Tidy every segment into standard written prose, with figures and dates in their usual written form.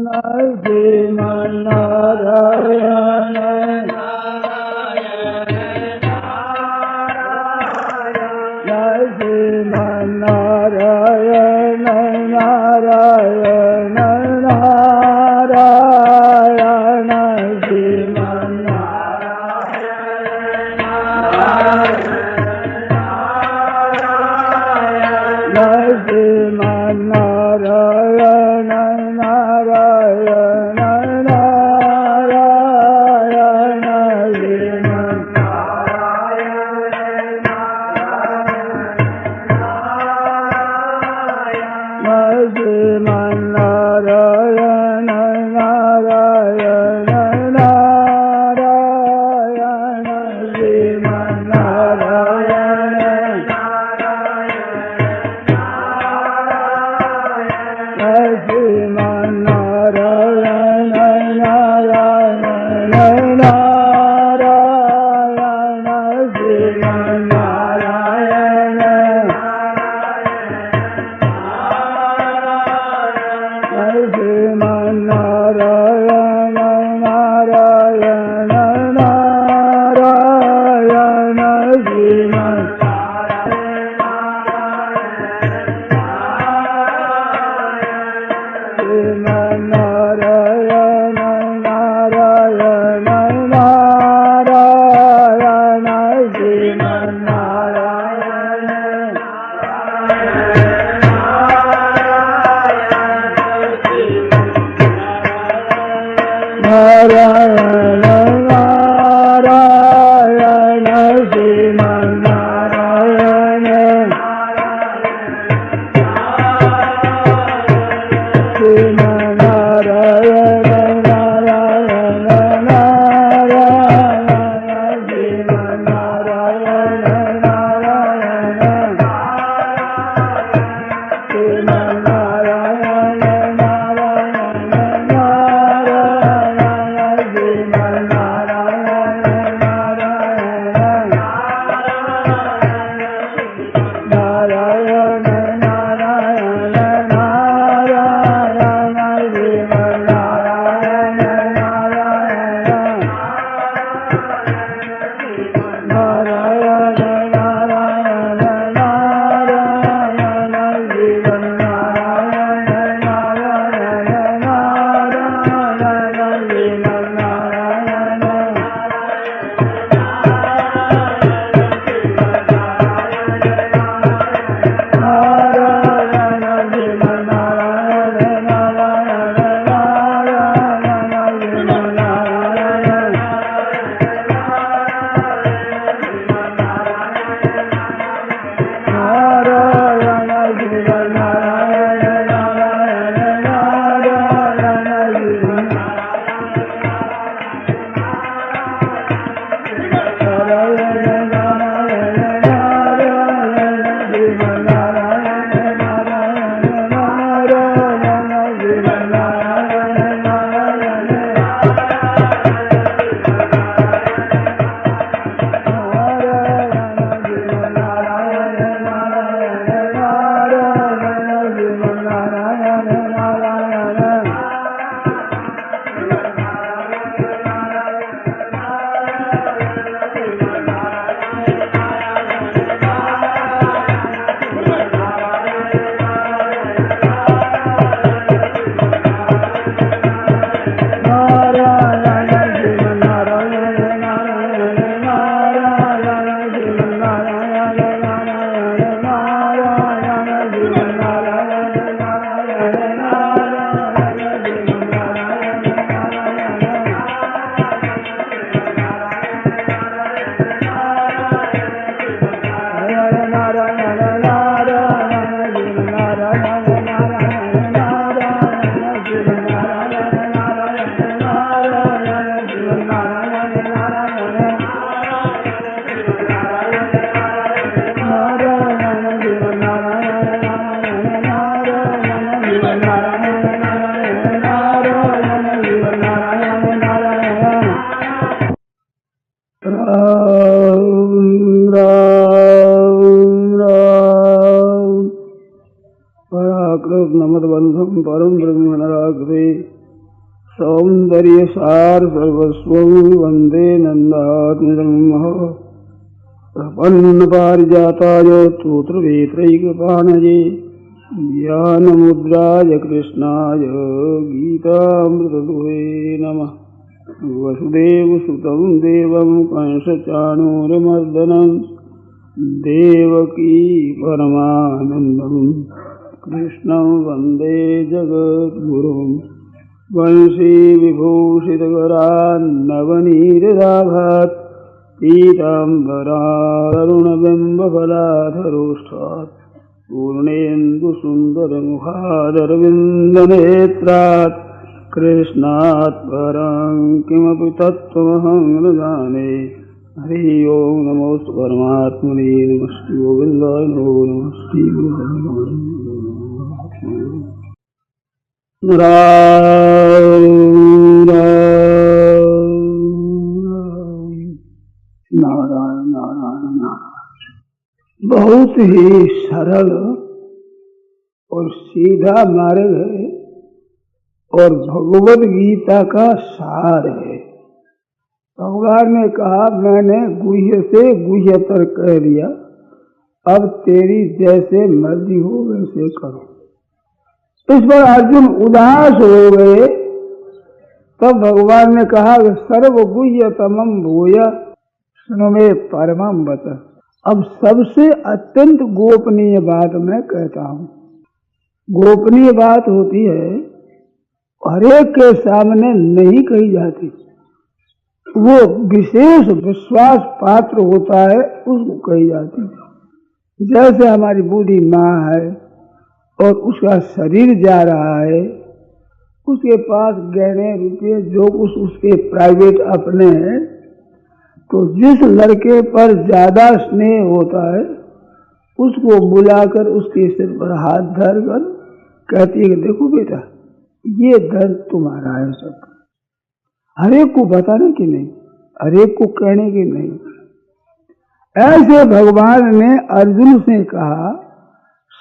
श्रीमन्नारायण श्रीमन्नारायण नारायण नारायण श्रीमन्नारायण नारायण नारायण श्रीमन्नारायण नारायण नारायण श्रीमन्नारायण पराकृत नमद बंधम परम ब्रह्म नराकृति सौंदर्य सार सर्वस्वं वंदे नंदात्मजन्म प्रपन्न पारिजाताय स्तोत्रवेत्रैकपाणये ज्ञानमुद्राय कृष्णाय गीतामृतदुहे नमः। वसुदेवसुतं देवं कंसचाणूरमर्दनं देवकी परमानन्दं कृष्णं वन्दे जगद्गुरुं। वंशी विभूषितकरान्नवनीरदाभात् पीताम्बरारुणबिम्बफलाधरोष्ठात् पूर्णेन्दुसुन्दरमुखादरविन्दनेत्रात् कृष्णात् परं किमपि तत्त्वमहं न जाने। हरि ओं नमोस्तु परमात्मने नमस्ते गोविन्दाय नमो नमस्ते नारायण नारायण नारायण। बहुत ही सरल और सीधा मार्ग है और भगवद गीता का सार है। भगवान ने कहा मैंने गुह्य से गुह्यतर कह दिया, अब तेरी जैसे मर्जी हो वैसे करो। इस पर अर्जुन उदास हो गए। तब भगवान ने कहा सर्व गुह्यतमं भूय सुनो मे परमं वच। अब सबसे अत्यंत गोपनीय बात मैं कहता हूँ। गोपनीय बात होती है हरेक के सामने नहीं कही जाती, वो विशेष विश्वास पात्र होता है उसको कही जाती है। जैसे हमारी बूढ़ी माँ है और उसका शरीर जा रहा है, उसके पास गहने रुपये जो कुछ उसके प्राइवेट अपने हैं, तो जिस लड़के पर ज्यादा स्नेह होता है उसको बुलाकर उसके सिर पर हाथ धर कर कहती है कि देखो बेटा ये धन तुम्हारा है। सब हरेक को बताने की नहीं, हरेक को कहने की नहीं। ऐसे भगवान ने अर्जुन से कहा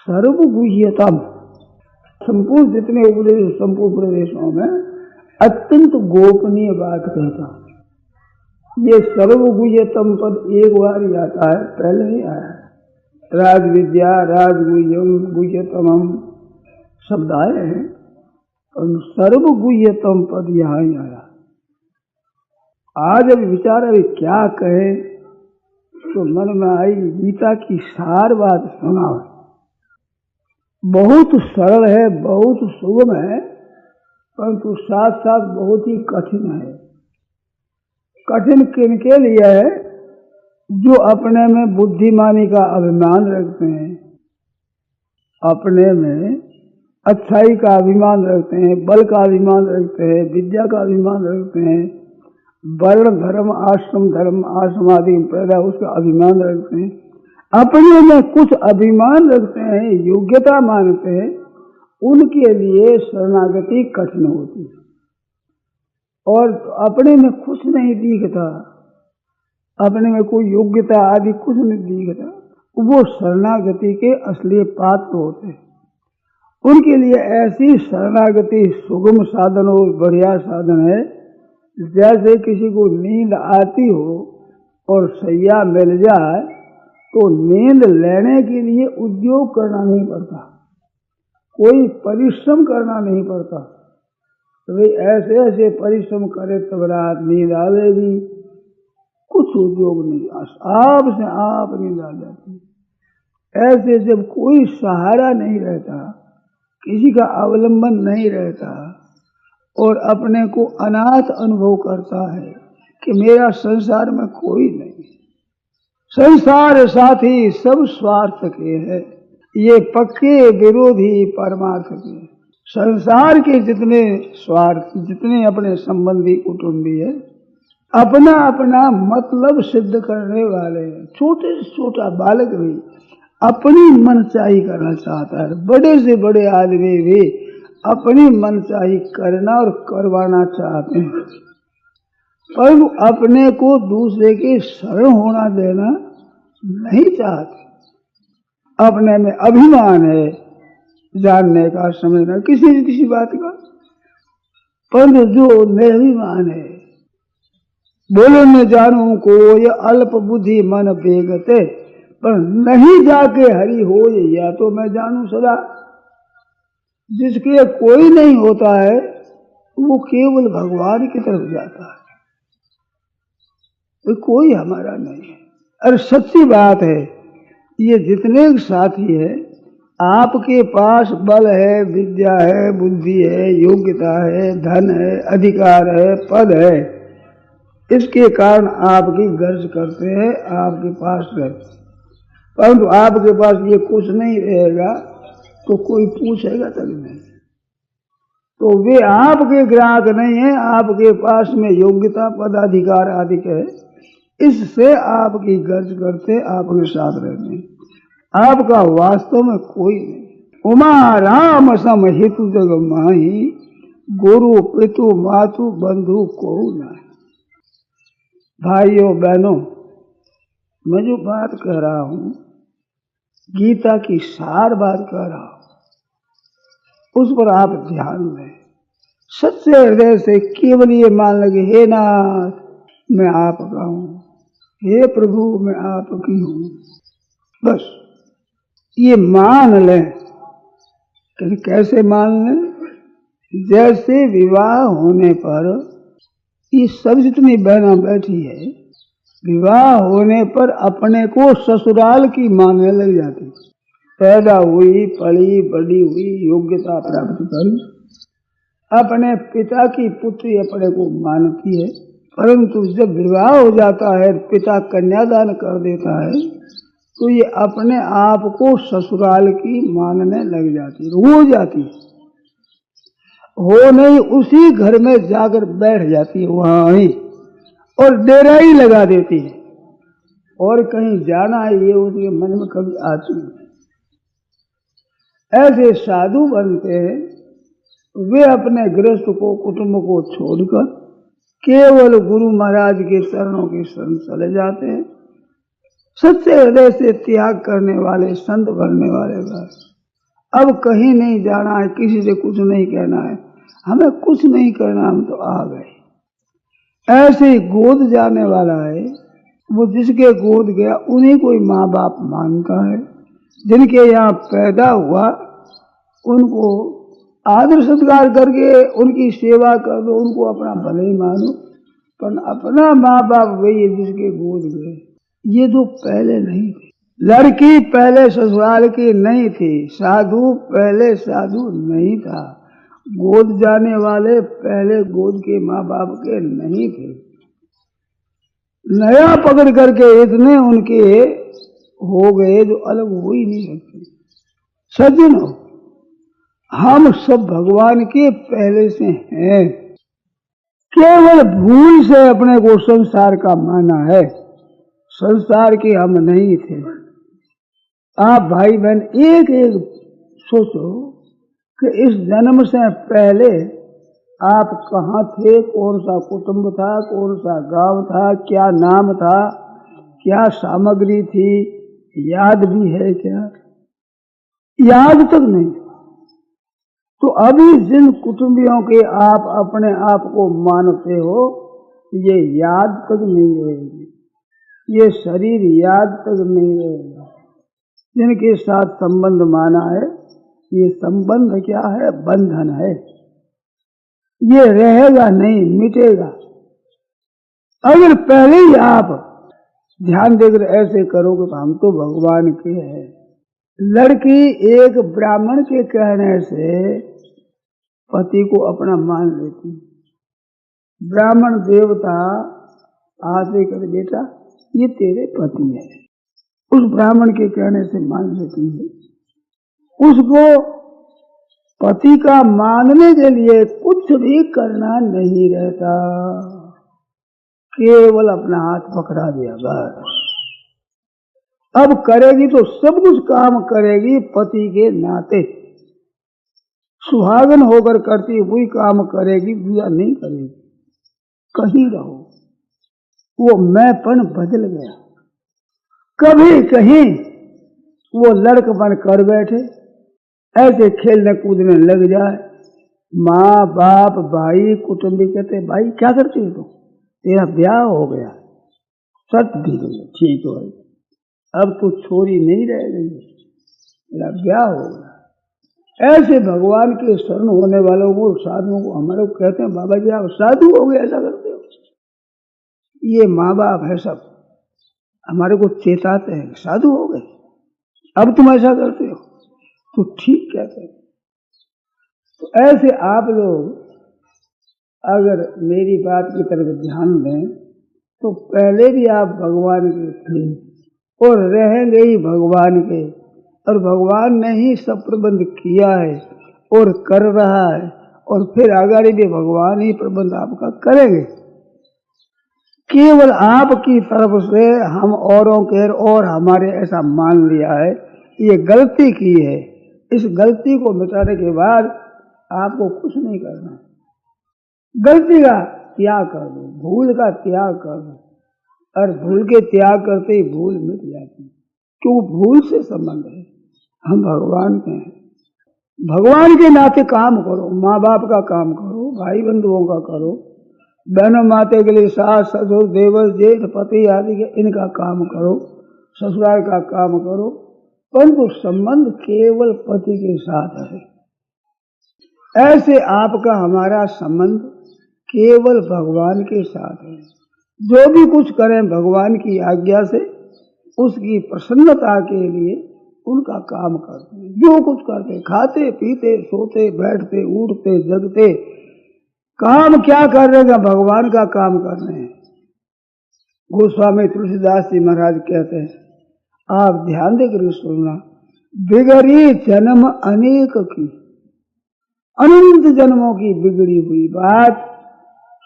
सर्वगुह्यतम, संपूर्ण जितने उपदेश संपूर्ण प्रदेशों में अत्यंत गोपनीय बात कहता। ये सर्वगुह्यतम पद एक बार ही आता है, पहले ही आया। राज विद्या राजगुह्यम गुह्यतमम शब्द आए हैं और सर्वगुह्यतम पद यहाँ ही आया। आज अब विचार अभी क्या कहे तो मन में आई गीता की सार बात सुना। बहुत सरल है, बहुत सुगम है, परंतु साथ साथ बहुत ही कठिन है। कठिन किनके लिए है? जो अपने में बुद्धिमानी का अभिमान रखते हैं, अपने में अच्छाई का अभिमान रखते हैं, बल का अभिमान रखते हैं, विद्या का अभिमान रखते हैं, वर्ण धर्म आश्रम आदि पैदा उसका अभिमान रखते हैं, अपने में कुछ अभिमान रखते हैं, योग्यता मानते हैं, उनके लिए शरणागति कठिन होती है। और अपने में कुछ नहीं दिखता, अपने में कोई योग्यता आदि कुछ नहीं दिखता, वो शरणागति के असली पात्र होते हैं। उनके लिए ऐसी शरणागति सुगम साधन हो, बढ़िया साधन है। जैसे किसी को नींद आती हो और सैया मिल जाए तो नींद लेने के लिए उद्योग करना नहीं पड़ता, कोई परिश्रम करना नहीं पड़ता। तो भाई ऐसे ऐसे परिश्रम करे तब रात नींद आवेगी, कुछ उद्योग नहीं, आप से आप नींद आ जाती। ऐसे जब कोई सहारा नहीं रहता, किसी का अवलंबन नहीं रहता और अपने को अनाथ अनुभव करता है कि मेरा संसार में कोई नहीं, संसार साथी सब स्वार्थ के हैं, ये पक्के विरोधी परमार्थ के। संसार के जितने स्वार्थ, जितने अपने संबंधी कुटुंबी है, अपना अपना मतलब सिद्ध करने वाले हैं। छोटे से छोटा बालक भी अपनी मनचाही करना चाहता है, बड़े से बड़े आदमी भी अपनी मनचाही करना और करवाना चाहते हैं, पर अपने को दूसरे के शरण होना देना नहीं चाहते। अपने में अभिमान है, जानने का, समझना किसी न किसी बात का। परंतु जो निर्भिमान है, बोलो न जानू को ये अल्प बुद्धि मन बेगते, पर नहीं जाके हरि हो या तो मैं जानू सदा। जिसके कोई नहीं होता है वो केवल भगवान की तरफ जाता है, तो कोई हमारा नहीं है। अरे सच्ची बात है, ये जितने साथी है, आपके पास बल है, विद्या है, बुद्धि है, योग्यता है, धन है, अधिकार है, पद है, इसके कारण आपकी गर्ज करते हैं, आपके पास रहते हैं। परंतु आपके पास ये कुछ नहीं रहेगा तो कोई पूछेगा तक नहीं। तो वे आपके ग्राहक नहीं है, आपके पास में योग्यता, पदाधिकार आदि है, इससे आपकी गर्ज करते, आपके साथ रहते हैं। आपका वास्तव में कोई नहीं। उमा राम सम हेतु जग माही, गुरु पितु मातु बंधु को नहीं। भाइयों बहनों, मैं जो बात कह रहा हूं गीता की सार बात कह रहा हूं, उस पर आप ध्यान दें। सच्चे हृदय से केवल ये मान लगे, हे नाथ मैं आपका हूं, हे प्रभु मैं आपकी हूं, बस ये मान लें। कैसे मान लें? जैसे विवाह होने पर ये सब जितनी बहना बैठी है, विवाह होने पर अपने को ससुराल की मानने लग जाती। पैदा हुई, पली बड़ी हुई, योग्यता प्राप्त करी, अपने पिता की पुत्री अपने को मानती है। परंतु जब विवाह हो जाता है, पिता कन्यादान कर देता है, तो ये अपने आप को ससुराल की मानने लग जाती, हो जाती हो नहीं, उसी घर में जाकर बैठ जाती है वहां ही, और डेरा ही लगा देती है, और कहीं जाना है ये उसके मन में कभी आती नहीं। ऐसे साधु बनते हैं, वे अपने गृहस्थ को, कुटुंब को छोड़कर केवल गुरु महाराज के चरणों के शरण चले जाते हैं। सच्चे हृदय से त्याग करने वाले, संत बनने वाले बस अब कहीं नहीं जाना है, किसी से कुछ नहीं कहना है, हमें कुछ नहीं करना, हम तो आ गए। ऐसे ही गोद जाने वाला है, वो जिसके गोद गया उन्हीं को ही माँ बाप मानता है। जिनके यहाँ पैदा हुआ उनको आदर सत्कार करके उनकी सेवा कर दो, उनको अपना भले ही मानो, पर अपना माँ बाप वही है जिसके गोद गए। ये तो पहले नहीं थे। लड़की पहले ससुराल की नहीं थी, साधु पहले साधु नहीं था, गोद जाने वाले पहले गोद के माँ बाप के नहीं थे। नया पकड़ करके इतने उनके हो गए जो अलग हो ही नहीं सकते। सज्जनों, हम सब भगवान के पहले से हैं, केवल भूल से अपने को संसार का माना है, संसार के हम नहीं थे। आप भाई बहन एक एक सोचो कि इस जन्म से पहले आप कहाँ थे, कौन सा कुटुंब था, कौन सा गांव था, क्या नाम था, क्या सामग्री थी, याद भी है क्या? याद तक नहीं। तो अभी जिन कुटुंबियों के आप अपने आप को मानते हो, ये याद तक नहीं रहेगी, ये शरीर याद तक नहीं रहेगा। जिनके साथ संबंध माना है, ये संबंध क्या है? बंधन है, ये रहेगा नहीं, मिटेगा। अगर पहले ही आप ध्यान देकर ऐसे करोगे तो हम तो भगवान के हैं। लड़की एक ब्राह्मण के कहने से पति को अपना मान लेती। ब्राह्मण देवता आते कर बेटा ये तेरे पति है, उस ब्राह्मण के कहने से मान लेती है। उसको पति का मानने के लिए कुछ भी करना नहीं रहता, केवल अपना हाथ पकड़ा दिया बस। अब करेगी तो सब कुछ काम करेगी पति के नाते, सुहागन होकर करती वही काम करेगी, दूसरा नहीं करेगी। कहीं रहो, वो मैंपन बदल गया। कभी कहीं वो लड़कपन कर बैठे, ऐसे खेलने कूदने लग जाए, माँ बाप भाई कुटुंबी कहते भाई क्या करती है तू, तेरा ब्याह हो गया, शर्त दी गई, ठीक है भाई, अब तू छोरी नहीं रह गई, तेरा ब्याह हो गया। ऐसे भगवान के शरण होने वालों को, साधुओं को, हमारे को कहते हैं बाबा जी आप साधु हो गए, ऐसा करते हो। ये माँ बाप है सब हमारे को चेताते हैं, साधु हो गए अब तुम ऐसा करते हो, तो ठीक कहते हैं। तो ऐसे आप लोग अगर मेरी बात की तरफ ध्यान दें तो पहले भी आप भगवान के थे और रहेंगे ही भगवान के, और भगवान ने ही सब प्रबंध किया है और कर रहा है, और फिर आगे भी भगवान ही प्रबंध आपका करेंगे। केवल आपकी तरफ से हम औरों के और हमारे ऐसा मान लिया है, ये गलती की है। इस गलती को मिटाने के बाद आपको कुछ नहीं करना है, गलती का त्याग कर दो, भूल का त्याग कर दो, और भूल के त्याग करते ही भूल मिट जाती है, क्यों भूल से संबंध है, हम भगवान के हैं। भगवान के नाते काम करो, माँ बाप का काम करो, भाई बंधुओं का करो, बहनों माते के लिए सास ससुर देवर जेठ पति आदि के इनका काम करो, ससुराल का काम करो, परंतु संबंध केवल पति के साथ है। ऐसे आपका हमारा संबंध केवल भगवान के साथ है। जो भी कुछ करें भगवान की आज्ञा से, उसकी प्रसन्नता के लिए उनका काम करते हैं। जो कुछ करते, खाते पीते सोते बैठते उठते जगते, काम क्या कर रहे हैं, भगवान का काम कर रहे हैं। गोस्वामी तुलसीदास जी महाराज कहते हैं, आप ध्यान देकर सुनना, बिगड़ी जन्म अनेक की, अनंत जन्मों की बिगड़ी हुई बात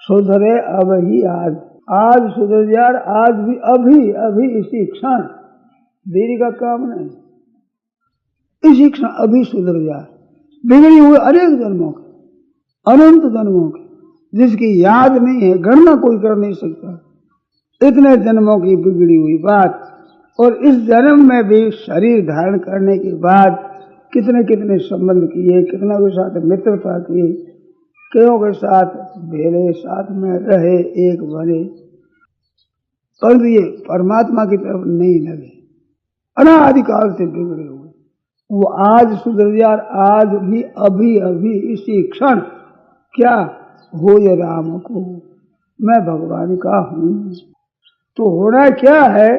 सुधरे अब ही आज, आज सुधर जाए, आज भी अभी अभी इसी क्षण, देरी का काम नहीं, इसी क्षण अभी सुधर जाए। बिगड़ी हुई अनेक जन्मों की, अनंत जन्मों की, जिसकी याद नहीं है, गणना कोई कर नहीं सकता, इतने जन्मों की बिगड़ी हुई बात। और इस जन्म में भी शरीर धारण करने के बाद कितने कितने संबंध किए, कितना के साथ मित्रता की, कईयों के साथ भेले, साथ में रहे, एक बने, पर ये परमात्मा की तरफ नहीं लगे, अनादिकाल से बिगड़े हुए। वो आज सुधर जाए, आज भी अभी अभी इसी क्षण, क्या हो ये राम को, मैं भगवान का हूँ। तो होना क्या है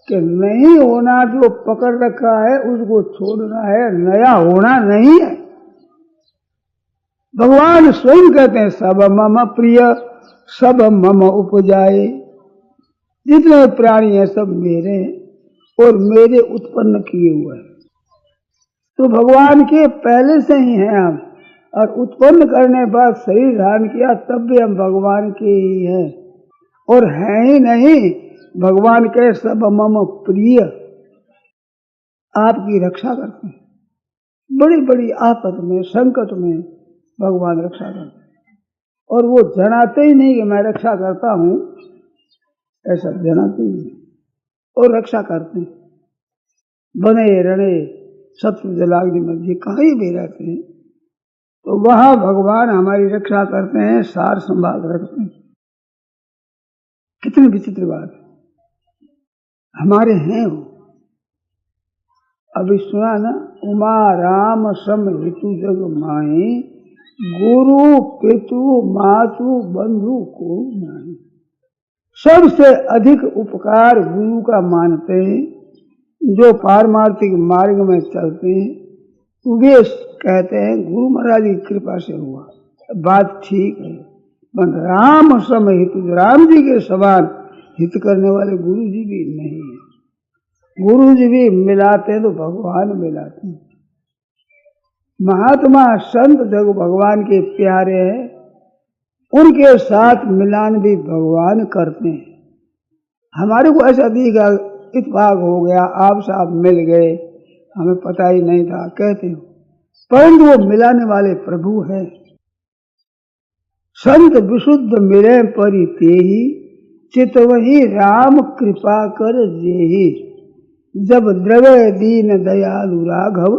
कि नहीं होना जो पकड़ रखा है उसको छोड़ना है, नया होना नहीं है। भगवान स्वयं कहते हैं, सब मम प्रिय सब मम उपजाए, जितने प्राणी हैं सब मेरे हैं और मेरे उत्पन्न किए हुए हैं। तो भगवान के पहले से ही हैं हम, और उत्पन्न करने बाद शरीर धारण किया तब भी हम भगवान के ही हैं, और हैं ही नहीं, भगवान के सब मम प्रिय, आपकी रक्षा करते हैं। बड़ी बड़ी आफत में, संकट में भगवान रक्षा करते हैं, और वो जनाते ही नहीं कि मैं रक्षा करता हूँ, ऐसा जनाते ही नहीं, और रक्षा करते हैं। बने रणे शत्रु जलाग्नि मध्य कहीं भी रहते हैं तो वहां भगवान हमारी रक्षा करते हैं, सार संभाल रखते हैं। कितनी विचित्र बात है, हमारे हैं वो। अभी सुना ना, उमा राम सम हितु जग माही, गुरु पितु मातु बंधु को नहीं। सबसे अधिक उपकार गुरु का मानते हैं, जो पारमार्थिक मार्ग में चलते हैं वे कहते हैं गुरु महाराज की कृपा से हुआ, बात ठीक है। पर राम सम हित, राम जी के समान हित करने वाले गुरु जी भी नहीं है। गुरु जी भी मिलाते हैं तो भगवान मिलाते हैं। महात्मा संत जब भगवान के प्यारे हैं, उनके साथ मिलान भी भगवान करते हैं। हमारे को ऐसा दिखा, इत्तेफाक हो गया, आप साहब मिल गए, हमें पता ही नहीं था कहते हो, परंतु वो मिलाने वाले प्रभु हैं। संत विशुद्ध मिले परि तेहि, चितवहि राम कृपा कर जेहि। जब द्रव्य दीन दयालु राघव,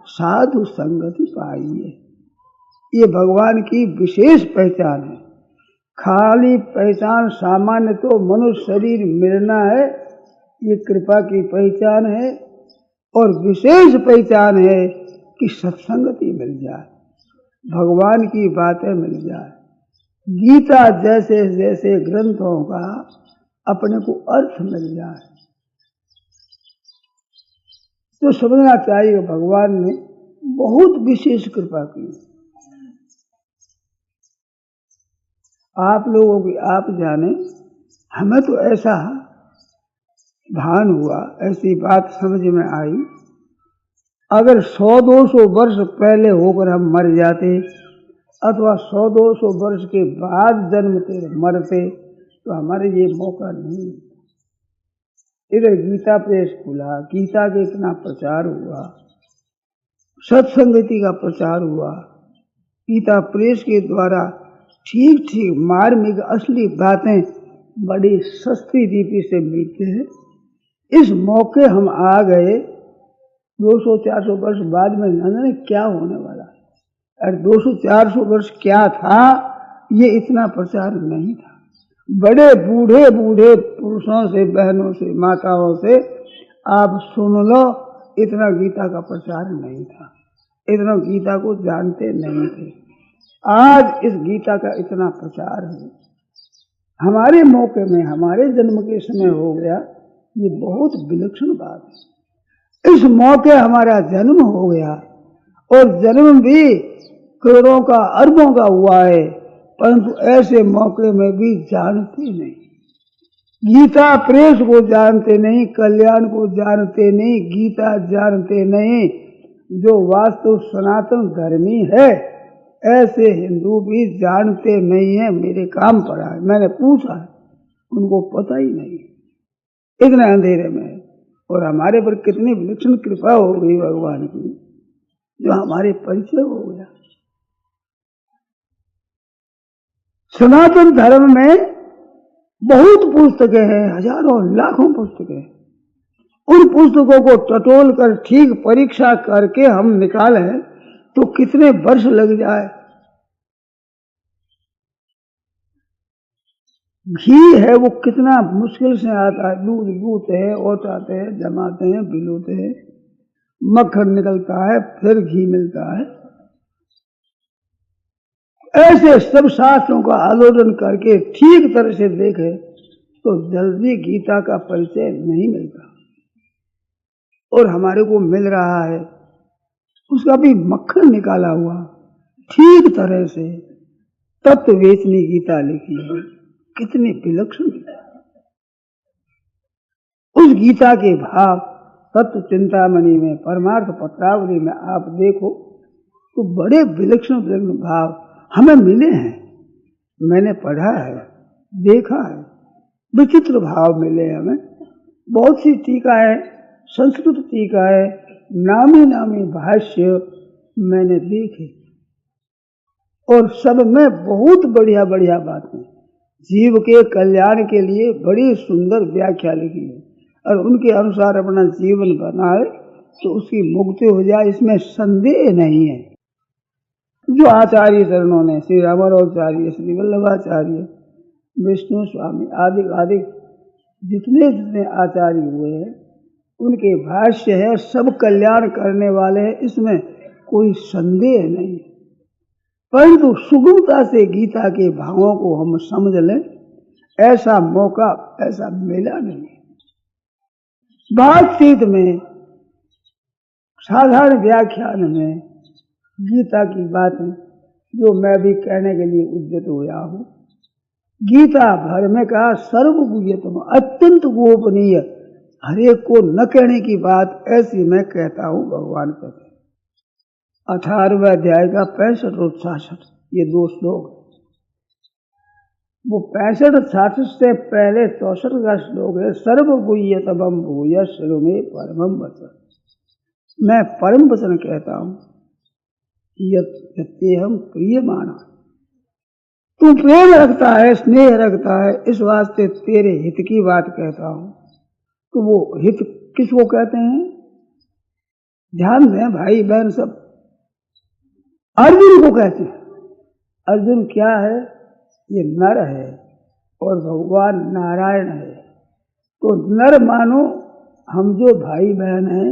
साधु संगति पाइए। ये भगवान की विशेष पहचान है। खाली पहचान सामान्य तो मनुष्य शरीर मिलना है, ये कृपा की पहचान है, और विशेष पहचान है कि सत्संगति मिल जाए, भगवान की बातें मिल जाए, गीता जैसे जैसे ग्रंथों का अपने को अर्थ मिल जाए। तो समझना चाहिए भगवान ने बहुत विशेष कृपा की। आप लोगों की आप जाने, हमें तो ऐसा भान हुआ, ऐसी बात समझ में आई, अगर 100-200 वर्ष पहले होकर हम मर जाते अथवा 100-200 वर्ष के बाद जन्मते मरते तो हमारे ये मौका नहीं। इधर गीता प्रेस खुला, गीता के इतना प्रचार हुआ, सत्संगति का प्रचार हुआ, गीता प्रेस के द्वारा ठीक ठीक मार्मिक असली बातें बड़ी सस्ती रीति से मिलती है। इस मौके हम आ गए, 200-400 वर्ष बाद में न जाने क्या होने वाला। और 200-400 वर्ष क्या था, ये इतना प्रचार नहीं था। बड़े बूढ़े बूढ़े पुरुषों से, बहनों से, माताओं से आप सुन लो, इतना गीता का प्रचार नहीं था, इतना गीता को जानते नहीं थे। आज इस गीता का इतना प्रचार है, हमारे मौके में, हमारे जन्म के समय हो गया, ये बहुत विलक्षण बात है। इस मौके हमारा जन्म हो गया, और जन्म भी करोड़ों का, अरबों का हुआ है, परंतु ऐसे मौके में भी जानते नहीं, गीता प्रेस को जानते नहीं, कल्याण को जानते नहीं, गीता जानते नहीं। जो वास्तव सनातन धर्मी है ऐसे हिंदू भी जानते नहीं है। मेरे काम पड़ा है, मैंने पूछा है, उनको पता ही नहीं, इतने अंधेरे में है। और हमारे पर कितनी विलक्षण कृपा हो गई भगवान की, जो हमारे परिचय हो गया। सनातन धर्म में बहुत पुस्तकें हैं, हजारों लाखों पुस्तकें हैं। उन पुस्तकों को टटोल कर ठीक परीक्षा करके हम निकालें तो कितने वर्ष लग जाए। घी है वो कितना मुश्किल से आता है, दूध दूते हैं, ओटाते हैं, जमाते हैं, बिलोते हैं, मक्खन निकलता है, फिर घी मिलता है। ऐसे सब शास्त्रों का आलोचन करके ठीक तरह से देखे तो जल्दी गीता का परिचय नहीं मिलता, और हमारे को मिल रहा है। उसका भी मक्खन निकाला हुआ ठीक तरह से तत्व वेचनी गीता लिखी है, कितनी विलक्षण गीता। उस गीता के भाव तत्व चिंतामणि में, परमार्थ पत्रावली में आप देखो तो बड़े विलक्षण भाव हमें मिले हैं। मैंने पढ़ा है, देखा है, विचित्र भाव मिले हमें। बहुत सी टीका है, संस्कृत टीका है, नामी नामी भाष्य मैंने देखे, और सब में बहुत बढ़िया बढ़िया बातें, जीव के कल्याण के लिए बड़ी सुंदर व्याख्या लिखी है, और उनके अनुसार अपना जीवन बनाए तो उसकी मुक्ति हो जाए, इसमें संदेह नहीं है। जो आचार्य चरणों ने, श्री रामानुजाचार्य, श्री वल्लभाचार्य, विष्णु स्वामी आदि आदि जितने जितने आचार्य हुए हैं, उनके भाष्य है, सब कल्याण करने वाले हैं, इसमें कोई संदेह नहीं है। परंतु सुगमता से गीता के भावों को हम समझ लें, ऐसा मौका ऐसा मिला नहीं। बातचीत में, साधारण व्याख्यान में गीता की बातें जो मैं भी कहने के लिए उद्यत हुआ हूँ, गीता भर में कहा सर्वगुह्यतम, अत्यंत गोपनीय, हरेक को न कहने की बात ऐसी मैं कहता हूँ, भगवान कहते हैं। 18वें अध्याय का 65 और 66 ये 2 श्लोक, वो 65-66 से पहले 64 का श्लोक है, सर्वगुह्यतमं भूय शृणु मे परमं वचन। मैं परम वचन कहता हूँ, यत्तेहं प्रियमाणा, तू प्रेम रखता है, स्नेह रखता है, इस वास्ते तेरे हित की बात कहता हूँ। तो वो हित किसको कहते हैं? ध्यान दें भाई बहन सब, अर्जुन को कहते हैं। अर्जुन क्या है? ये नर है और भगवान नारायण है। तो नर मानो हम जो भाई बहन हैं,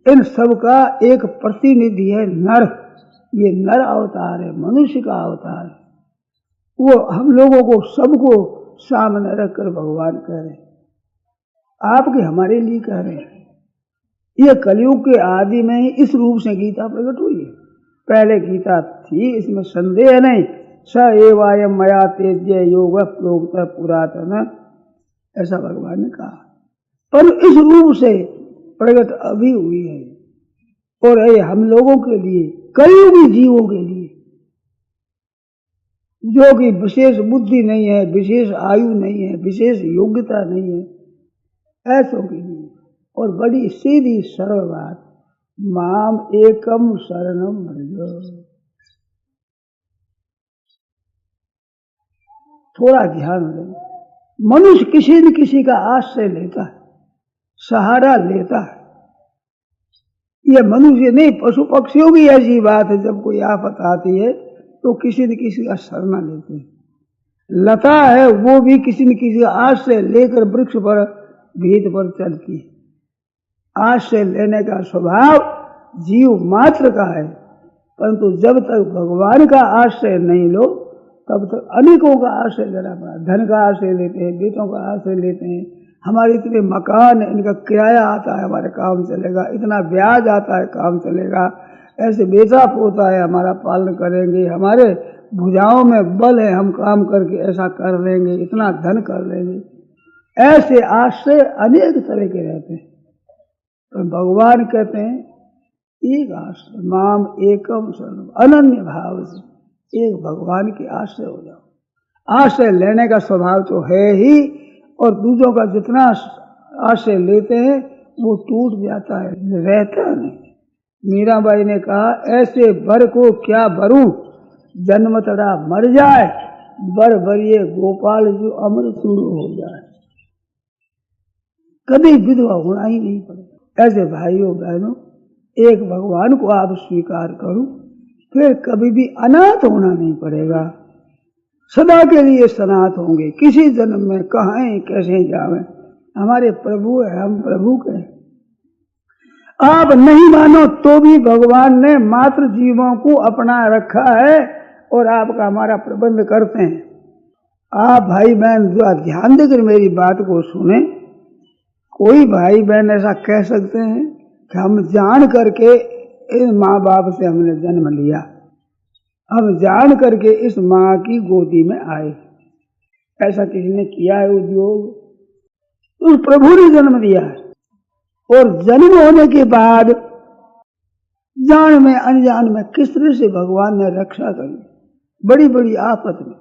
इन सब का एक प्रतिनिधि है नर। ये नर अवतार है, मनुष्य का अवतार है। वो हम लोगों को सबको सामने रखकर भगवान कह रहे हैं, आपके हमारे लिए कह रहे हैं। ये कलयुग के आदि में ही इस रूप से गीता प्रकट हुई है। पहले गीता थी, इसमें संदेह नहीं। स एवायम मया तेज्य योग प्रोक्त पुरातन, ऐसा भगवान ने कहा। पर इस रूप से प्रकट अभी हुई है, और ये हम लोगों के लिए, कलयुगी जीवों के लिए, जो कि विशेष बुद्धि नहीं है, विशेष आयु नहीं है, विशेष योग्यता नहीं है, ऐसों के लिए। और बड़ी सीधी सरल बात, माम एकम शरणम भज। थोड़ा ध्यान दें, मनुष्य किसी न किसी का आश्रय लेता है, सहारा लेता है। ये मनुष्य नहीं, पशु पक्षियों की ऐसी बात है, जब कोई आफत आती है तो किसी न किसी का शरण लेते हैं। लता है, वो भी किसी न किसी का आश्रय लेकर वृक्ष पर, भीत पर चलती है। आश्रय लेने का स्वभाव जीव मात्र का है, परंतु जब तक भगवान का आश्रय नहीं लो, तब तक अनेकों का आश्रय लेना पड़ा। धन का आश्रय लेते हैं, बेटों का आश्रय लेते हैं, हमारे इतने मकान, इनका किराया आता है, हमारे काम चलेगा, इतना ब्याज आता है, काम चलेगा, ऐसे बेटा पोता है, हमारा पालन करेंगे, हमारे भुजाओं में बल है, हम काम करके ऐसा कर लेंगे, इतना धन कर लेंगे। ऐसे आश्रय अनेक तरह के रहते हैं। तो भगवान कहते हैं एक आश्रय, माम एकम शरणम, अनन्य भाव से एक भगवान के आश्रय हो जाओ। आश्रय लेने का स्वभाव तो है ही, और दूसरों का जितना आश्रय लेते हैं वो टूट जाता है, रहता नहीं। मीराबाई ने कहा, ऐसे बर को क्या बरूं, जन्म तड़ा मर जाए, बर बरिए गोपाल जो अमृत चूड़ हो जाए। कभी विधवा होना ही नहीं पड़ेगा। ऐसे भाइयों बहनों, एक भगवान को आप स्वीकार करो, फिर कभी भी अनाथ होना नहीं पड़ेगा। सदा के लिए सनाथ होंगे। किसी जन्म में कहाँ कैसे जावें, हमारे प्रभु है, हम प्रभु के। आप नहीं मानो तो भी भगवान ने मात्र जीवों को अपना रखा है, और आपका हमारा प्रबंध करते हैं। आप भाई बहन जो ध्यान देकर मेरी बात को सुने। कोई भाई बहन ऐसा कह सकते हैं कि हम जान करके इस माँ बाप से हमने जन्म लिया, हम जान करके इस माँ की गोदी में आए, ऐसा किसी ने किया है उद्योग? उस प्रभु ने जन्म दिया है। और जन्म होने के बाद जान में अनजान में किस तरह से भगवान ने रक्षा करी, बड़ी बड़ी आफत में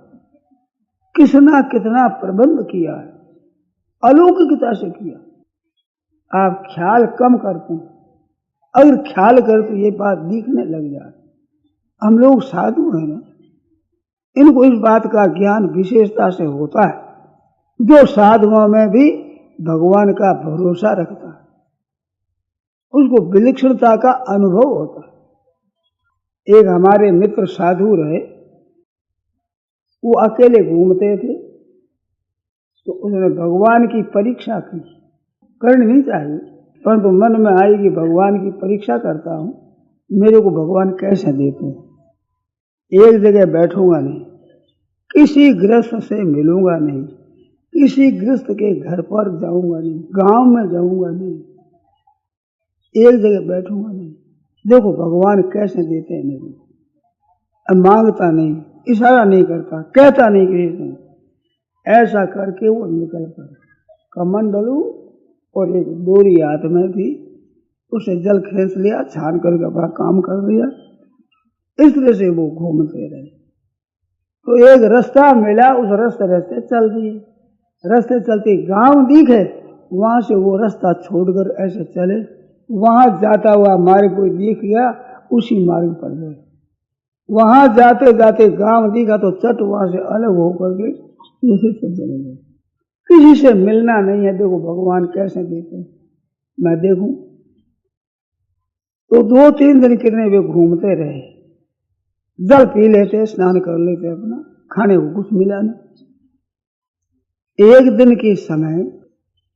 किसना कितना प्रबंध किया है, अलौकिकता से किया। आप ख्याल कम करते हैं, अगर ख्याल कर तो ये बात दिखने लग जाए। हम लोग साधु हैं ना, इनको इस बात का ज्ञान विशेषता से होता है। जो साधुओं में भी भगवान का भरोसा रखता है, उसको विलक्षणता का अनुभव होता है। एक हमारे मित्र साधु रहे, वो अकेले घूमते थे, तो उसने भगवान की परीक्षा की। करनी नहीं चाहिए, परंतु मन में आई कि भगवान की परीक्षा करता हूं, मेरे को भगवान कैसे देते हैं। एक जगह बैठूंगा नहीं, किसी गृहस्थ से मिलूंगा नहीं, किसी गृहस्थ के घर पर जाऊंगा नहीं, गांव में जाऊंगा नहीं, एक जगह बैठूंगा नहीं। देखो भगवान कैसे देते हैं मेरे को। मांगता नहीं, इशारा नहीं करता, कहता नहीं कि ऐसा करके वो निकल कर कमंडलू और एक डोरी हाथ में थी, उसे जल खींच लिया, छान करके अपना काम कर लिया। इस तरह से वो घूमते रहे। तो एक रास्ता मिला, उस रास्ते चल दिए। रास्ते चलते गांव दिखे, वहां से वो रास्ता छोड़कर ऐसे चले। वहां जाता हुआ मार्ग कोई दिख गया, उसी मार्ग पर गए। वहां जाते जाते गांव दिखा तो चट वहां से अलग होकर के दूसरे से चले गए। किसी से मिलना नहीं है। देखो भगवान कैसे देते हैं। मैं देखूं तो 2-3 दिन कितने वे घूमते रहे, जल पी लेते, स्नान कर लेते, अपना खाने को कुछ मिला नहीं। एक दिन के समय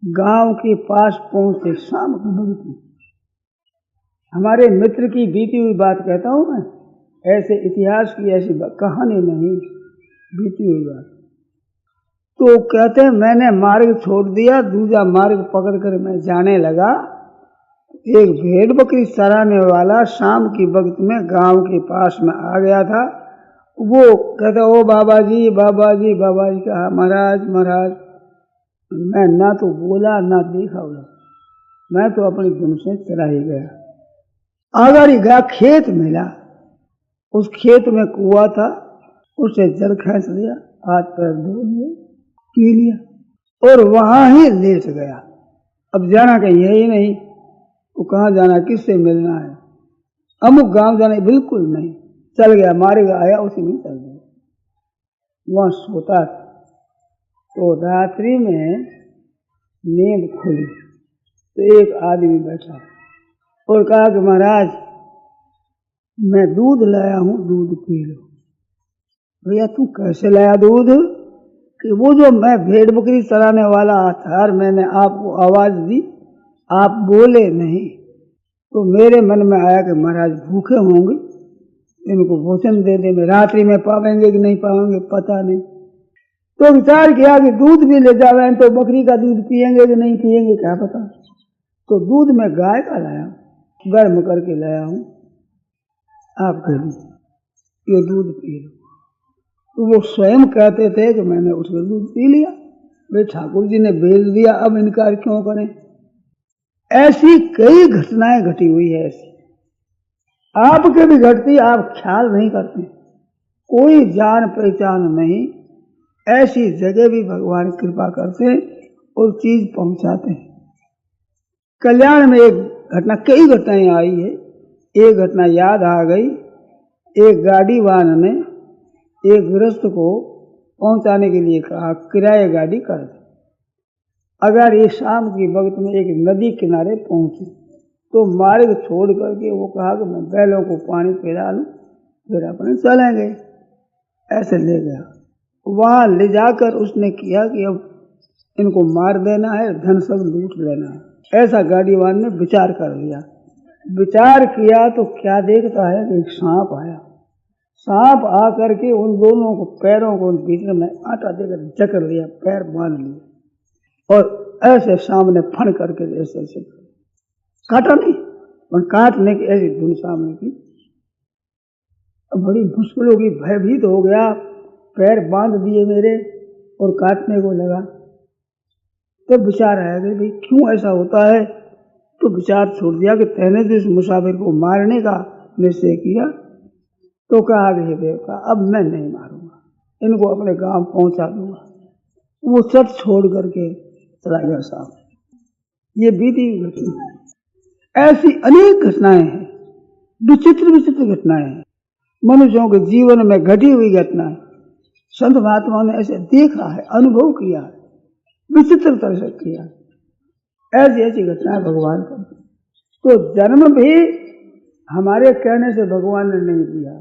गांव के पास पहुंचे शाम को बगती। हमारे मित्र की बीती हुई बात कहता हूं मैं, ऐसे इतिहास की ऐसी कहानी नहीं, बीती हुई बात। तो कहते हैं मैंने मार्ग छोड़ दिया, दूसरा मार्ग पकड़कर मैं जाने लगा। एक भेड़ बकरी चराने वाला शाम की वक्त में गांव के पास में आ गया था। वो कहता ओ बाबा जी बाबा जी बाबा जी, कहा महाराज महाराज। मैं ना तो बोला ना देखा बोला, मैं तो अपनी धुन से चला ही गया। अगर ही गया, खेत मिला, उस खेत में कुआं था, उसे जल खींच लिया, हाथ पैर धो लिए, पी लिया और वहां ही लेट गया। अब जाना कहीं है ही नहीं, वो कहाँ जाना, किससे मिलना है, अमुक गांव जाना, बिल्कुल नहीं। चल गया, मार्ग आया उसी में चल गया, वहां सोता था। तो रात्रि में नींद खुली तो एक आदमी बैठा और कहा कि महाराज मैं दूध लाया हूं, दूध पी लो। भैया तू कैसे लाया दूध? कि वो जो मैं भेड़ बकरी चराने वाला था, मैंने आपको आवाज दी, आप बोले नहीं, तो मेरे मन में आया कि महाराज भूखे होंगे, इनको भोजन दे दे, मैं रात्रि में पावेंगे कि नहीं पावेंगे पता नहीं। तो विचार किया कि दूध भी ले जावे तो बकरी का दूध पिएंगे कि नहीं पिएंगे क्या पता। तो दूध में गाय का लाया, गर्म करके लाया हूं आपके लिए, ये दूध पी लो। तो वो स्वयं कहते थे कि मैंने उसका दूध पी लिया, वे ठाकुर जी ने भेज दिया, अब इनकार क्यों करें। ऐसी कई घटनाएं घटी हुई है, ऐसी आपके भी घटती, आप ख्याल नहीं करते, कोई जान पहचान नहीं, ऐसी जगह भी भगवान कृपा करते और चीज पहुंचाते हैं। कल्याण में एक घटना, कई घटनाएं आई है, एक घटना याद आ गई। एक गाड़ी वाहन ने एक गृहस्थ को पहुंचाने के लिए कहा किराए गाड़ी कर दे। अगर ये शाम की वक्त में एक नदी किनारे पहुंचे तो मार्ग छोड़ करके वो कहा कि मैं बैलों को पानी पिला लूं, फिर अपने चलेंगे। ऐसे ले गया, वहां ले जाकर उसने किया कि अब इनको मार देना है, धन सब लूट लेना है। ऐसा गाड़ीवान ने विचार कर लिया। विचार किया तो क्या देखता है कि एक सांप आया। सांप आकर के उन दोनों को पैरों को बीच में आटा देकर जकड़ लिया, पैर बांध लिए और ऐसे सामने फण करके ऐसे ऐसे काटा नहीं, पर काटने की ऐसी धुन सामने की। अब बड़ी मुश्किल होगी, भयभीत हो गया, पैर बांध दिए मेरे और काटने को लगा। तो विचार आया कि भाई क्यों ऐसा होता है। तो विचार छोड़ दिया कि तैने जो इस मुसाफिर को मारने का निश्चय किया, तो कहा कि देवता अब मैं नहीं मारूंगा, इनको अपने गांव पहुंचा दूंगा। वो सब छोड़ करके चला गया साहब। ये बीती हुई घटना, ऐसी अनेक घटनाएं हैं, विचित्र विचित्र घटनाएं हैं, मनुष्यों के जीवन में घटी हुई घटनाएं। संत महात्माओं ने ऐसे देखा है, अनुभव किया है, विचित्र तरह से किया। ऐसी ऐसी घटनाएं भगवान करते। तो जन्म भी हमारे कहने से भगवान ने नहीं दिया,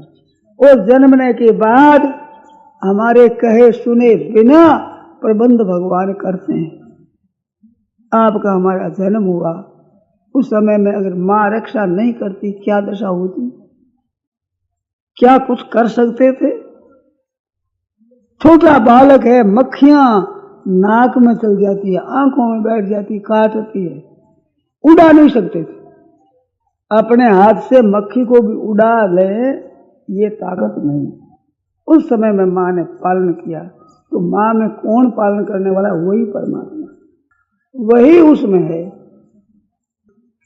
और जन्मने के बाद हमारे कहे सुने बिना प्रबंध भगवान करते हैं। आपका हमारा जन्म हुआ, उस समय में अगर माँ रक्षा नहीं करती क्या दशा होती, क्या कुछ कर सकते थे। छोटा बालक है, मक्खियां नाक में चल जाती है, आंखों में बैठ जाती, काटती है, उड़ा नहीं सकते थे। अपने हाथ से मक्खी को भी उड़ा ले ये ताकत नहीं। उस समय में माँ ने पालन किया, तो माँ में कौन पालन करने वाला, वही परमात्मा, वही उसमें है।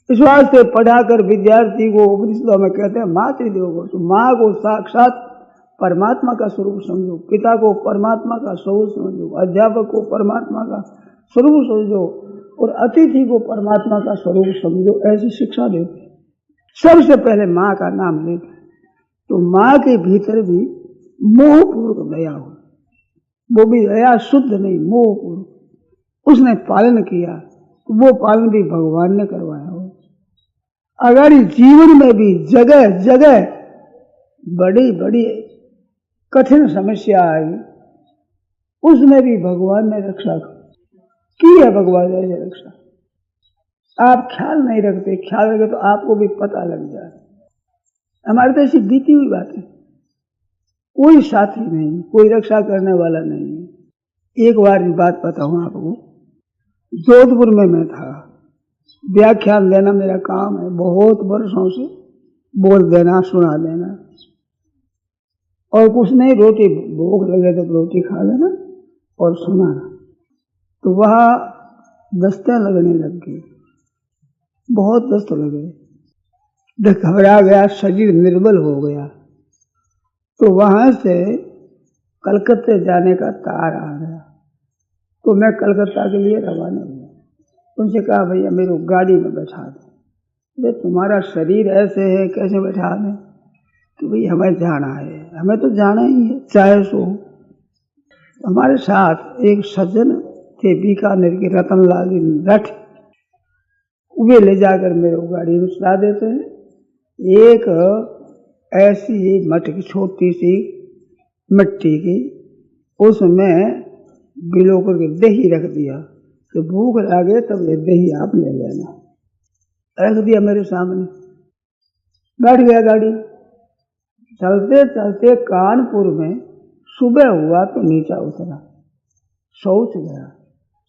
इस वास्ते पढ़ाकर विद्यार्थी को उपनिषदों में कहते हैं मातृदेवो भव। तो माँ को साक्षात परमात्मा का स्वरूप समझो, पिता को परमात्मा का स्वरूप समझो, अध्यापक को परमात्मा का स्वरूप समझो और अतिथि को परमात्मा का स्वरूप समझो, ऐसी शिक्षा देते। सबसे पहले माँ का नाम लेते, तो माँ के भीतर भी मोहपूर्वक दया हो, वो भी दया शुद्ध नहीं, मोहपूर्वक उसने पालन किया, वो पालन भी भगवान ने करवाया हो। अगर जीवन में भी जगह जगह बड़ी बड़ी कठिन समस्या आई, उसमें भी भगवान ने रक्षा की है। भगवान ने रक्षा, आप ख्याल नहीं रखते, ख्याल रखे तो आपको भी पता लग जाए। हमारे तो ऐसी बीती हुई बात है, कोई साथी नहीं, कोई रक्षा करने वाला नहीं। एक बार की बात बताऊं आपको, जोधपुर में मैं था, व्याख्यान देना मेरा काम है, बहुत वर्षों से बोल देना, सुना देना, और कुछ नहीं, रोटी भूख लगे तो रोटी खा लेना और सुनाना। तो वहाँ दस्ते लगने लग गई, बहुत दस्त लगे, घबरा गया, शरीर निर्बल हो गया। तो वहां से कलकत्ते जाने का तार आ गया। तो मैं कलकत्ता के लिए रवाना हुआ। उनसे कहा भैया मेरे को गाड़ी में बैठा दे। तुम्हारा शरीर ऐसे है, कैसे बैठा दें? तो भैया हमें जाना है, हमें तो जाना ही है, चाहे सो। हमारे साथ एक सज्जन थे बीकानेर के, रतनलाल रठ, वे ले जाकर मेरे को गाड़ी में चला देते हैं। एक ऐसी मटकी, छोटी सी मिट्टी की, उसमें गिलो करके दही रख दिया कि भूख लगे तब ये दही आप ले लेना। रख दिया मेरे सामने, बैठ गया गाड़ी। चलते चलते कानपुर में सुबह हुआ तो नीचे उतरा, शौच गया,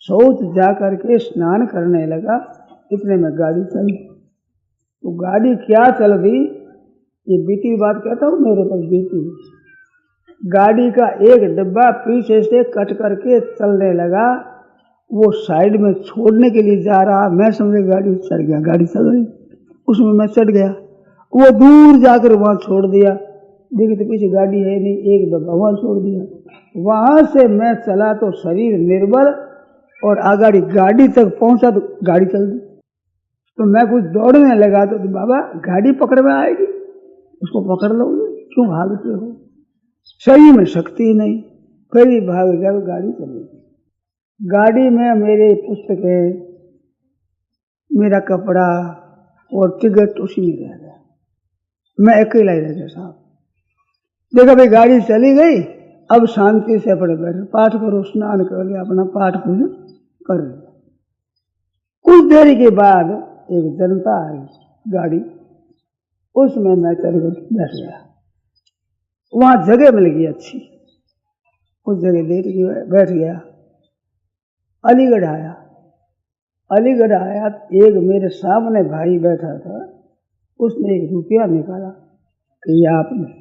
शौच जा करके स्नान करने लगा, इतने में गाड़ी चल दी। तो गाड़ी क्या चल दी, ये बीती बात कहता हूँ, मेरे पास बीती। गाड़ी का एक डिब्बा पीछे से कट करके चलने लगा, वो साइड में छोड़ने के लिए जा रहा, मैं समझे गाड़ी चढ़ गया, गाड़ी चल रही, उसमें मैं चढ़ गया। वो दूर जाकर वहां छोड़ दिया, देखिए तो पीछे गाड़ी है नहीं, एक डिब्बा वहां छोड़ दिया। वहां से मैं चला तो शरीर निर्बल, और आगाड़ी गाड़ी तक पहुंचा तो गाड़ी चल दी। तो मैं कुछ दौड़ने लगा तो बाबा गाड़ी पकड़ में आएगी, उसको पकड़ लोगे, क्यों भागते हो? शरीर में शक्ति नहीं, फिर भी भाग गया तो गाड़ी चलेगी। गाड़ी में मेरे पुस्तकें, मेरा कपड़ा और टिकट उसी में रह गया। मैं अकेला ही रह गया साहब। देखा भाई गाड़ी चली गई, अब शांति से अपने बैठे पाठ करो, स्नान कर लिया, अपना पाठ पूजन कर लिया। कुछ देर के बाद एक जनता आई गाड़ी, उसमें मैं चढ़ बैठ गया। वहां जगह मिल गई अच्छी, उस जगह बैठ गया। अलीगढ़ आया, अलीगढ़ आया, एक मेरे सामने भाई बैठा था, उसने 1 रुपया निकाला कि ये आपने।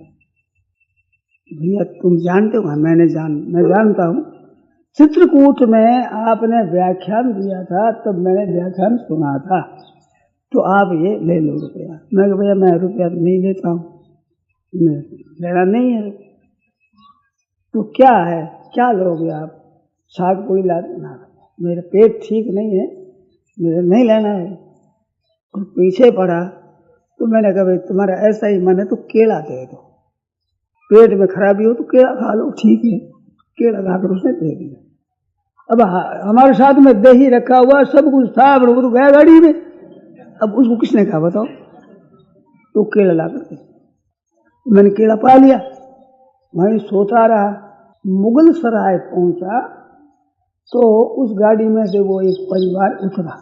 भैया तुम जानते हो? मैं जानता हूँ, चित्रकूट में आपने व्याख्यान दिया था, तब मैंने व्याख्यान सुना था, तो आप ये ले लो रुपया। मैं भैया मैं रुपया नहीं लेता हूँ, लेना नहीं है। तो क्या है, क्या लोगे आप? साग पूरी ला देना, मेरा पेट ठीक नहीं है, मेरे नहीं लेना है। और पीछे पड़ा तो मैंने कहा भाई तुम्हारा ऐसा ही मन है तो केला दे दो, पेट में खराबी हो तो केला खा लो, ठीक है। केला खाकर उसने दे दिया। अब हमारे साथ में दही रखा हुआ, सब कुछ था, वो तो गया गाड़ी में। अब उसको किसने कहा बताओ? तो केला ला करके मैंने केला पा लिया, वहीं सोता रहा। मुगल सराय पहुंचा तो उस गाड़ी में से वो एक परिवार उतरा,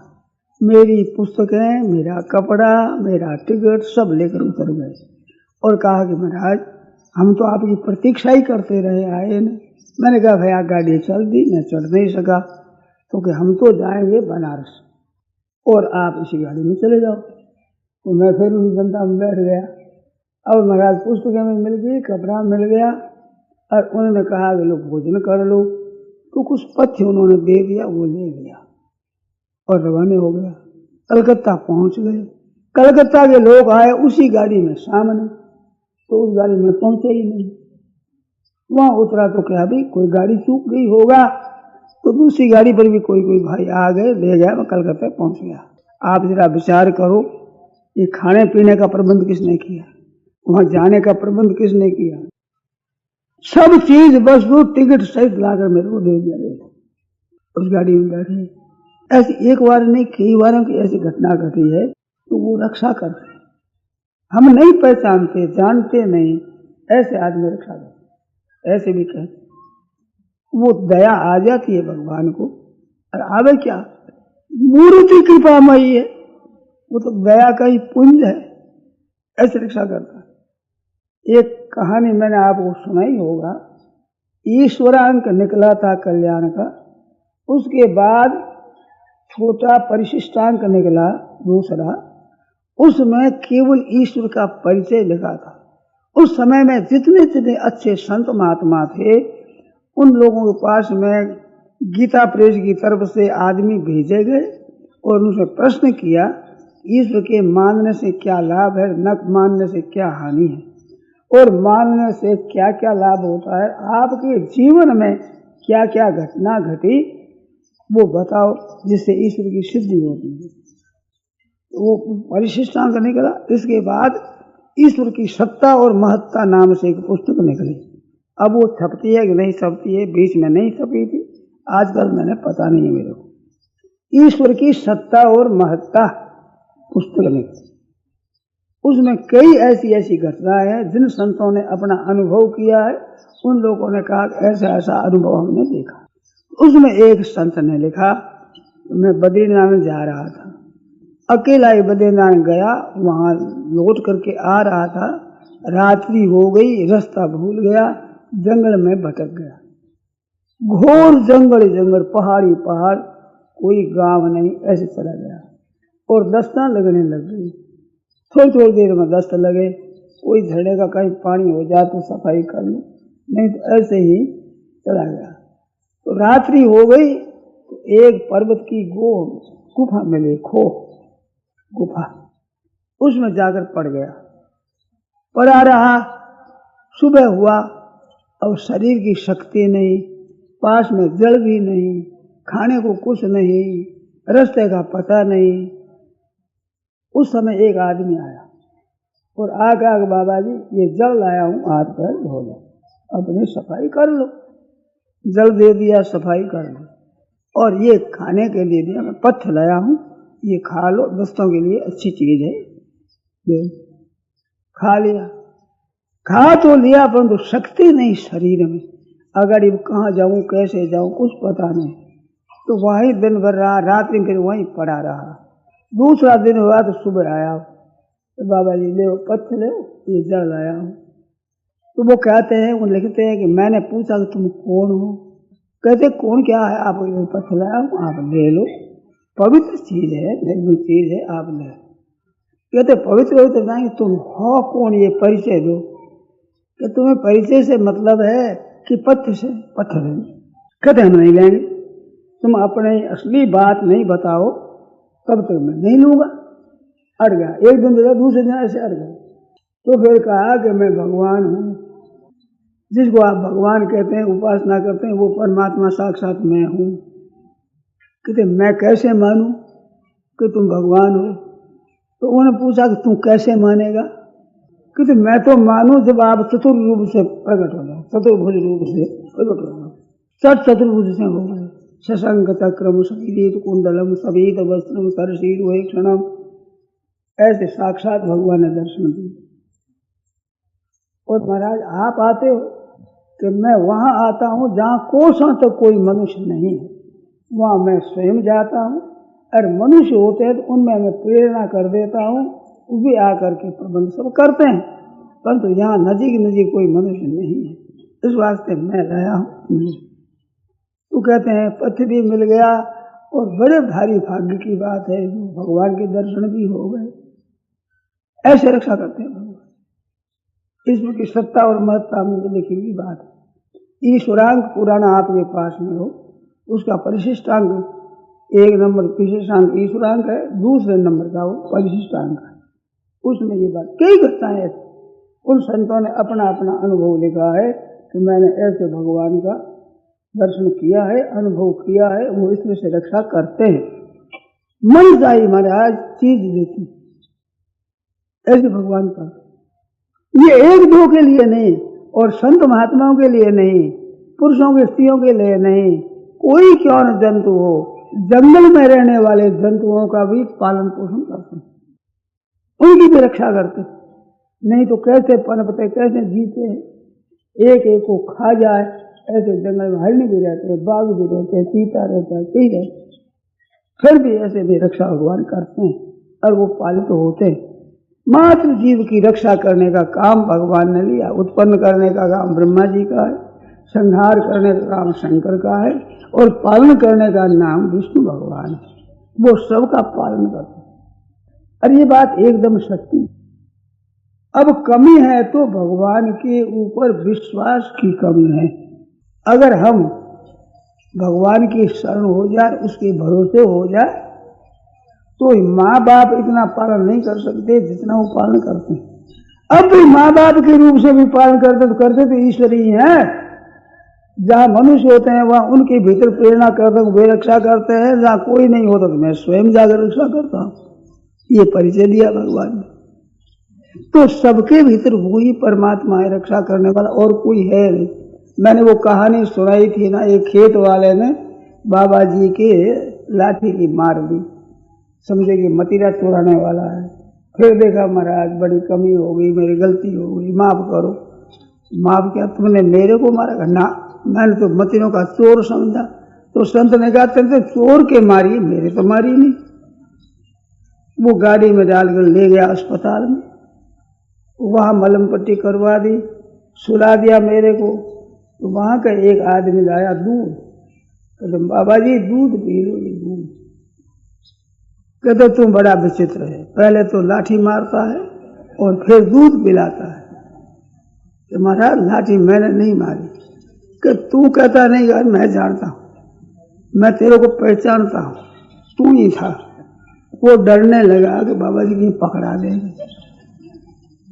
मेरी पुस्तकें, मेरा कपड़ा, मेरा टिकट सब लेकर उतर गए और कहा कि महाराज हम तो आपकी प्रतीक्षा ही करते रहे, आए नहीं। मैंने कहा भैया गाड़ी चल दी, मैं चढ़ नहीं सका, क्योंकि हम तो जाएंगे बनारस और आप इसी गाड़ी में चले जाओ। तो मैं फिर उस जनता में बैठ गया। अब महाराज पुस्तकें में मिल गई, कपड़ा मिल गया, और उन्होंने कहा कि लो भोजन कर लो। तो कुछ पथ्य उन्होंने दे दिया, वो ले लिया और रवाना हो गया। कलकत्ता पहुंच गए। कलकत्ता के लोग आए उसी गाड़ी में सामने, तो उस गाड़ी में पहुंचे ही नहीं। वहां उतरा तो क्या भाई कोई गाड़ी चूक गई होगा, तो दूसरी गाड़ी पर भी कोई भाई आ गए, ले गया, मैं कलकत्ता पहुंच गया। आप जरा विचार करो, ये खाने पीने का प्रबंध किसने किया, वहां जाने का प्रबंध किसने किया? सब चीज वस्तु टिकट सहित लाकर मेरे को दे दिया गया। उस गाड़ी में बैठे ऐसी एक बार नहीं कई बारों की ऐसी घटना घटी है, तो वो रक्षा करते। हम नहीं पहचानते, जानते नहीं, ऐसे आदमी रक्षा करते, ऐसे भी कहते। वो दया आ जाती है भगवान को, और आवे क्या, मूर्ति कृपामयी है, वो तो दया का ही पुंज है, ऐसे रक्षा करता है। एक कहानी मैंने आपको सुनाई होगा, ईश्वरांक निकला था कल्याण का, उसके बाद छोटा परिशिष्टांक निकला दूसरा, उसमें केवल ईश्वर का परिचय लिखा था। उस समय में जितने जितने अच्छे संत महात्मा थे, उन लोगों के पास में गीता प्रेस की तरफ से आदमी भेजे गए और उनसे प्रश्न किया, ईश्वर के मानने से क्या लाभ है, न मानने से क्या हानि है, और मानने से क्या क्या लाभ होता है, आपके जीवन में क्या क्या घटना घटी वो बताओ जिससे ईश्वर की सिद्धि होती है। वो परिशिष्टांक निकला। इसके बाद ईश्वर की सत्ता और महत्ता नाम से एक पुस्तक निकली। अब वो छपती है कि नहीं छपती है, बीच में नहीं छपी थी, आजकल मैंने पता नहीं है मेरे को। ईश्वर की सत्ता और महत्ता पुस्तक निकली। उसमें कई ऐसी ऐसी घटनाएं हैं जिन संतों ने अपना अनुभव किया है, उन लोगों ने कहा ऐसा ऐसा अनुभव हमने देखा। उसमें एक संत ने लिखा, मैं बद्रीनाथ जा रहा था, अकेला ही बद्रीनाथ गया, वहां लौट करके आ रहा था, रात्रि हो गई, रास्ता भूल गया, जंगल में भटक गया, घोर जंगल जंगल, पहाड़ी पहाड़, कोई गांव नहीं, ऐसे चला गया और दस्ता लगने लग गई। थोड़ी थोड़ी देर में दस्त लगे, कोई झड़े का कहीं पानी हो जाए तो सफाई कर लूं, नहीं तो ऐसे ही चला गया। तो रात्रि हो गई तो एक पर्वत की गुफा मिली, खो गुफा, उसमें जाकर पड़ गया, पड़ा रहा। सुबह हुआ, अब शरीर की शक्ति नहीं, पास में जल भी नहीं, खाने को कुछ नहीं, रास्ते का पता नहीं। उस समय एक आदमी आया और आकर, बाबा जी ये जल लाया हूं, हाथ पैर धो लो, अपनी सफाई कर लो। जल दे दिया, सफाई कर लो, और ये खाने के लिए दिया, मैं पथ्य लाया हूं, ये खा लो, दस्तों के लिए अच्छी चीज है। खा लिया, खा तो लिया, परंतु शक्ति नहीं शरीर में। अगर ये कहाँ जाऊं, कैसे जाऊं, कुछ पता नहीं। तो वहीं दिन भर रहा, रात्रि फिर वहीं पड़ा रहा। दूसरा दिन हुआ तो सुबह आया, तो बाबा जी ले पथ्य ले, ये जल लाया हूं। तो वो कहते हैं, वो लिखते हैं कि मैंने पूछा कि तुम कौन हो? कहते कौन क्या है, आप ये पथ्य लाया हूं, आप ले लो, पवित्र चीज है, निर्मल चीज है, आप ले। कहते पवित्र नहीं, तुम हो कौन, ये परिचय दो। कि तुम्हें परिचय से मतलब है कि पथ्य से? पथ्य लेंगे। कहते हम नहीं लेंगे, तुम अपने असली बात नहीं बताओ तब तक मैं नहीं लूंगा। अड़ गया, एक दिन दिया, दूसरे दिन ऐसे अड़ गया। तो फिर कहा कि मैं भगवान हूं, जिसको आप भगवान कहते हैं, उपासना करते हैं, वो परमात्मा साक्षात मैं हूं। कहते मैं कैसे मानूं कि तुम भगवान हो? तो उन्होंने पूछा कि तू कैसे मानेगा? कहते मैं तो मानूं जब आप चतुर्भुज से प्रकट हो जाओ, चतुर्भुज रूप से प्रकट हो जाओ। सठ चतुर्भुज से हो गए, शशंक चक्रम शरीर कुंडलम सभीत वस्त्रम सरशीर एक क्षणम, ऐसे साक्षात भगवान ने दर्शन दिए। और महाराज आप आते हो कि मैं वहां आता हूं जहां कोसों तक तो कोई मनुष्य नहीं है, वहां मैं स्वयं जाता हूं, और मनुष्य होते हैं तो उनमें मैं प्रेरणा कर देता हूं, वो भी आकर के प्रबंध सब करते हैं, परंतु यहाँ नजीक नजीक कोई मनुष्य नहीं है, इस वास्ते मैं लाया हूँ। तो कहते हैं पथ्य भी मिल गया, और बड़े भारी भाग्य की बात है, भगवान के दर्शन भी हो गए। ऐसे रक्षा करते हैं भगवान, ईश्वर की सत्ता और महत्ता में लिखी हुई बात है। ईश्वरांक पुराना आपके पास में हो, उसका परिशिष्टांक 1 नंबर विशेषांक ईश्वरांक है, दूसरे नंबर का वो परिशिष्टांक है। उसमें ये बात कई घटनाएं हैं, उन संतों ने अपना अपना अनुभव लिखा है कि मैंने ऐसे भगवान का दर्शन किया है, अनुभव किया है, वो इसमें से रक्षा करते हैं। मन चाहिए महाराज चीज देती, ऐसे भगवान का, ये एक दो के लिए नहीं, और संत महात्माओं के लिए नहीं, पुरुषों के स्त्रियों के लिए नहीं, कोई क्यों न जंतु हो, जंगल में रहने वाले जंतुओं का भी पालन पोषण करते हैं, उनकी भी रक्षा करते हैं। नहीं तो कैसे पनपते, कैसे जीते, एक एक को खा जाए। ऐसे जंगल में हरिण भी रहते हैं, बाघ भी रहते हैं, चीता रहता है, कई रहते, फिर भी ऐसे भी रक्षा भगवान करते हैं और वो पालित होते हैं। मात्र जीव की रक्षा करने का काम भगवान ने लिया, उत्पन्न करने का काम ब्रह्मा जी का है, संहार करने का काम शंकर का है, और पालन करने का नाम विष्णु भगवान है। वो सबका पालन करते हैं। और ये बात एकदम सच्ची। अब कमी है तो भगवान के ऊपर विश्वास की कमी है। अगर हम भगवान की शरण हो जाए, उसके भरोसे हो जाए, तो माँ बाप इतना पालन नहीं कर सकते जितना वो पालन करते हैं। अब भी माँ बाप के रूप से भी पालन करते तो ईश्वर ही है। जहाँ मनुष्य होते हैं वहाँ उनके भीतर प्रेरणा करते हैं, वे रक्षा करते हैं। जहाँ कोई नहीं होता तो मैं स्वयं जाकर रक्षा करता हूँ। ये परिचय दिया भगवान ने। तो सबके भीतर वही परमात्मा है रक्षा करने वाला, और कोई है नहीं। मैंने वो कहानी सुनाई थी ना, एक खेत वाले ने बाबा जी के लाठी की मार दी, समझे कि मतीरा चुराने वाला है। फिर देखा महाराज बड़ी कमी हो गई, मेरी गलती हो गई, माफ करो। माफ क्या, तुमने मेरे को मारा? ना, मैंने तो मतीरों का चोर समझा। तो संत ने कहा तेरे चोर के मारी, मेरे तो मारी नहीं। वो गाड़ी में डालकर ले गया अस्पताल में, वहां मलम पट्टी करवा दी, सुला दिया मेरे को। तो वहां का एक आदमी लाया दूध, कहते बाबा जी दूध पी लो, ये दूध। कहते तुम बड़ा विचित्र है, पहले तो लाठी मारता है और फिर दूध पिलाता है। तो महाराज लाठी मैंने नहीं मारी। कि तू कहता नहीं यार, मैं जानता हूं, मैं तेरे को पहचानता हूं, तू ही था। वो डरने लगा कि बाबा जी कहीं पकड़ा देंगे।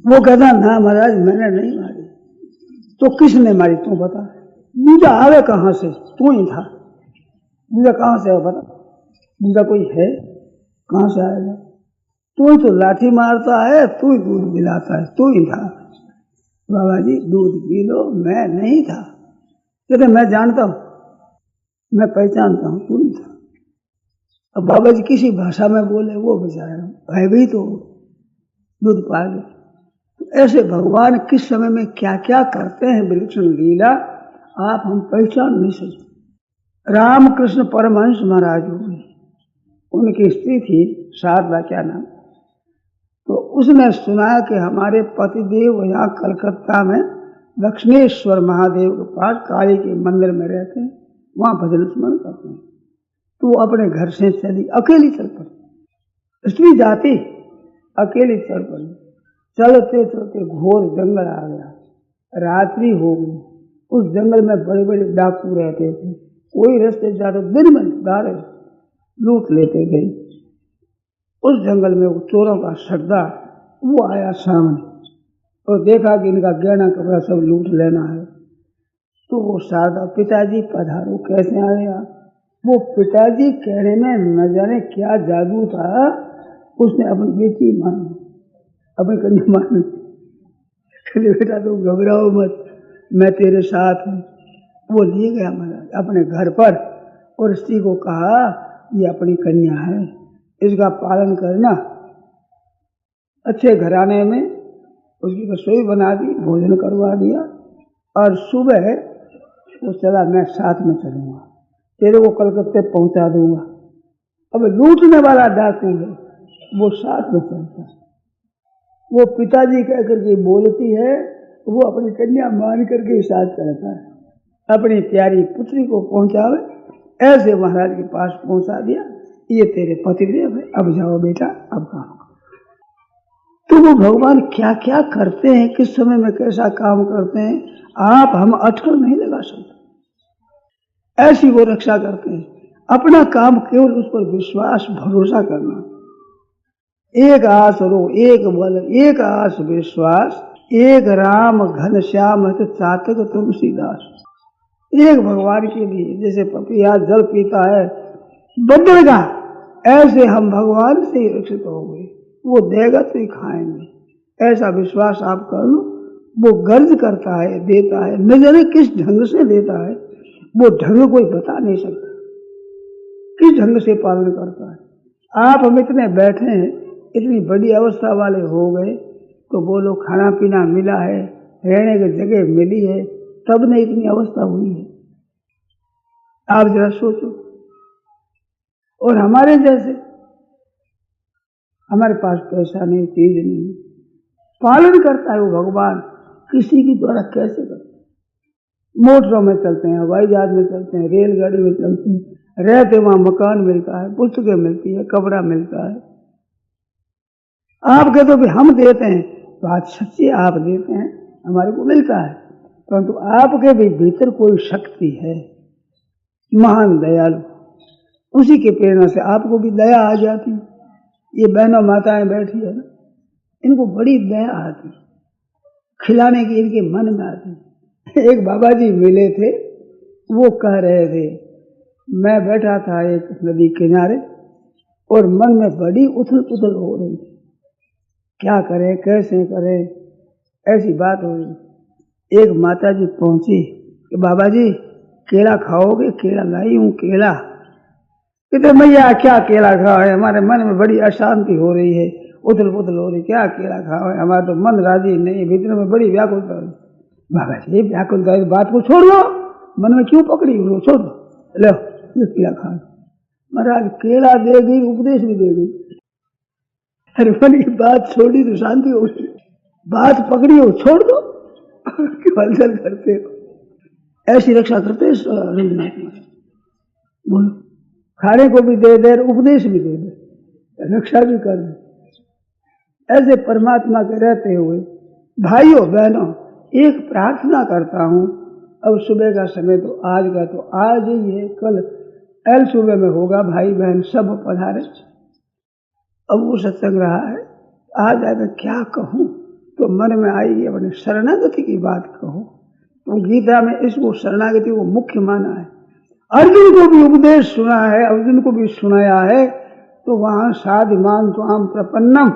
वो कहता ना महाराज मैंने नहीं मारी। तो किसने मारी तू बता? दूजा आवे कहां से? तू ही था। दूजा कहां से बता? दूजा कोई है? कहां से आएगा? तू ही तो लाठी मारता है, तू ही दूध पिलाता है, तू ही था। बाबा जी दूध पी लो, मैं नहीं था। कहते मैं जानता हूं, मैं पहचानता हूं, तू ही था। अब बाबा जी किसी भाषा में बोले, वो बेचारा भयभीत हो, दूध पा गए। तो ऐसे भगवान किस समय में क्या क्या करते हैं विलक्षण लीला, आप हम पहचान नहीं सकते। रामकृष्ण परमहंस महाराज हो गए, उनकी स्त्री थी शारदा, क्या नाम। तो उसने सुना कि हमारे पतिदेव यहाँ कलकत्ता में दक्षिणेश्वर महादेव के पास काली के मंदिर में रहते हैं, वहां भजन स्मरण करते हैं। तो वो अपने घर से चली, अकेली चल पड़ी। स्त्री जाती अकेली चल पड़ी। चलते चलते घोर जंगल आ गया, रात्रि हो गई। उस जंगल में बड़े बड़े डाकू रहते थे, कोई रास्ते जाते दिन में दारे लूट लेते थे। उस जंगल में वो चोरों का सरदार वो आया सामने और देखा कि इनका गहना कपड़ा सब लूट लेना है। तो वो शारदा, पिताजी पधारो, कैसे आए आप? वो पिताजी कहने में न जाने क्या जादू था, उसने अपनी बेटी मानी, अपनी कन्या मानी। बेटा तुम घबराओ मत, मैं तेरे साथ हूँ। वो ले गया महाराज अपने घर पर और स्त्री को कहा ये अपनी कन्या है, इसका पालन करना। अच्छे घराने में उसकी रसोई बना दी, भोजन करवा दिया, और सुबह वो चला मैं साथ में चलूंगा, तेरे को कलकत्ते पहुंचा दूंगा। अब लूटने वाला डाकू है, वो साथ में चलता है। वो पिताजी कह करके बोलती है, वो अपनी कन्या मान करके साथ चलता है, अपनी प्यारी पुत्री को पहुंचावे। ऐसे महाराज के पास पहुंचा दिया, ये तेरे पतिदेव है, अब जाओ बेटा, अब काम करो। तो वो भगवान क्या क्या करते हैं, किस समय में कैसा काम करते हैं, आप हम अटकल नहीं लगा सकते। ऐसी वो रक्षा करते हैं। अपना काम केवल उस पर विश्वास भरोसा करना। एक आस रो, एक बल, एक आस विश्वास, एक राम घनश्याम है चातक तुलसीदास। एक भगवान के लिए, जैसे पपिया जल पीता है बदलेगा, ऐसे हम भगवान से ही रक्षित हो गए। वो देगा तो ही खाएंगे, ऐसा विश्वास आप कर लो। वो गर्ज करता है, देता है, न जाने किस ढंग से देता है, वो ढंग कोई बता नहीं सकता, किस ढंग से पालन करता है। आप हम इतने बैठे हैं, इतनी बड़ी अवस्था वाले हो गए, तो बोलो खाना पीना मिला है, रहने की जगह मिली है, तब ने इतनी अवस्था हुई है। आप जरा सोचो। और हमारे जैसे, हमारे पास पैसा नहीं, चीज नहीं, पालन करता है वो भगवान किसी की द्वारा कैसे करता है। मोटरों में चलते हैं, हवाई जहाज में चलते हैं, रेलगाड़ी में चलते हैं, रहते वहां मकान मिलता है, पुस्तकें मिलती है, कपड़ा मिलता है। आप कहते हो कि हम देते हैं, बात सच्ची, आप देते हैं, हमारे को मिलता है, परंतु आपके भी भीतर कोई शक्ति है महान दयालु, उसी के प्रेरणा से आपको भी दया आ जाती। ये बहनों माताएं बैठी है ना, इनको बड़ी दया आती, खिलाने की इनके मन में आती। एक बाबा जी मिले थे, वो कह रहे थे, मैं बैठा था एक नदी किनारे और मन में बड़ी उथल पुथल हो रही थी, क्या करें कैसे करें, ऐसी बात हो रही। एक माता जी पहुंची कि बाबा जी केला खाओगे? केला लाई हूं, केला। कहते मैया क्या केला खाओ है, हमारे मन में बड़ी अशांति हो रही है, उथल पुथल हो रही, क्या केला खाओ है, हमारा तो मन राजी नहीं, भीतर में बड़ी व्याकुलता है। बाबा जी व्याकुलता इस बात को छोड़ दो, मन में क्यों पकड़ी हो, छोड़ दो, लो ये केला खा। महाराज केला दे गई, उपदेश भी दे गई। अरे मन की बात छोड़ी तो शांति हो गई, बात पकड़ी हो छोड़ दो, क्यों करते हो। ऐसी रक्षा करते रविन्द्रनाथ महाराज। बोलो, खाने को भी दे दे, उपदेश भी दे दे, रक्षा भी कर दे। ऐसे परमात्मा के रहते हुए भाइयों बहनों, एक प्रार्थना करता हूं। अब सुबह का समय तो आज का तो आज ही है, कल एल सुबह में होगा, भाई बहन सब पधारे। अब वो सत्संग रहा है, आज अगर क्या कहूं तो मन में आई अपने शरणागति की बात कहूं। तो गीता में इसको शरणागति को मुख्य माना है। अर्जुन को भी उपदेश सुना है, अर्जुन को भी सुनाया है, तो वहां साधिमान त्वाम प्रपन्नम,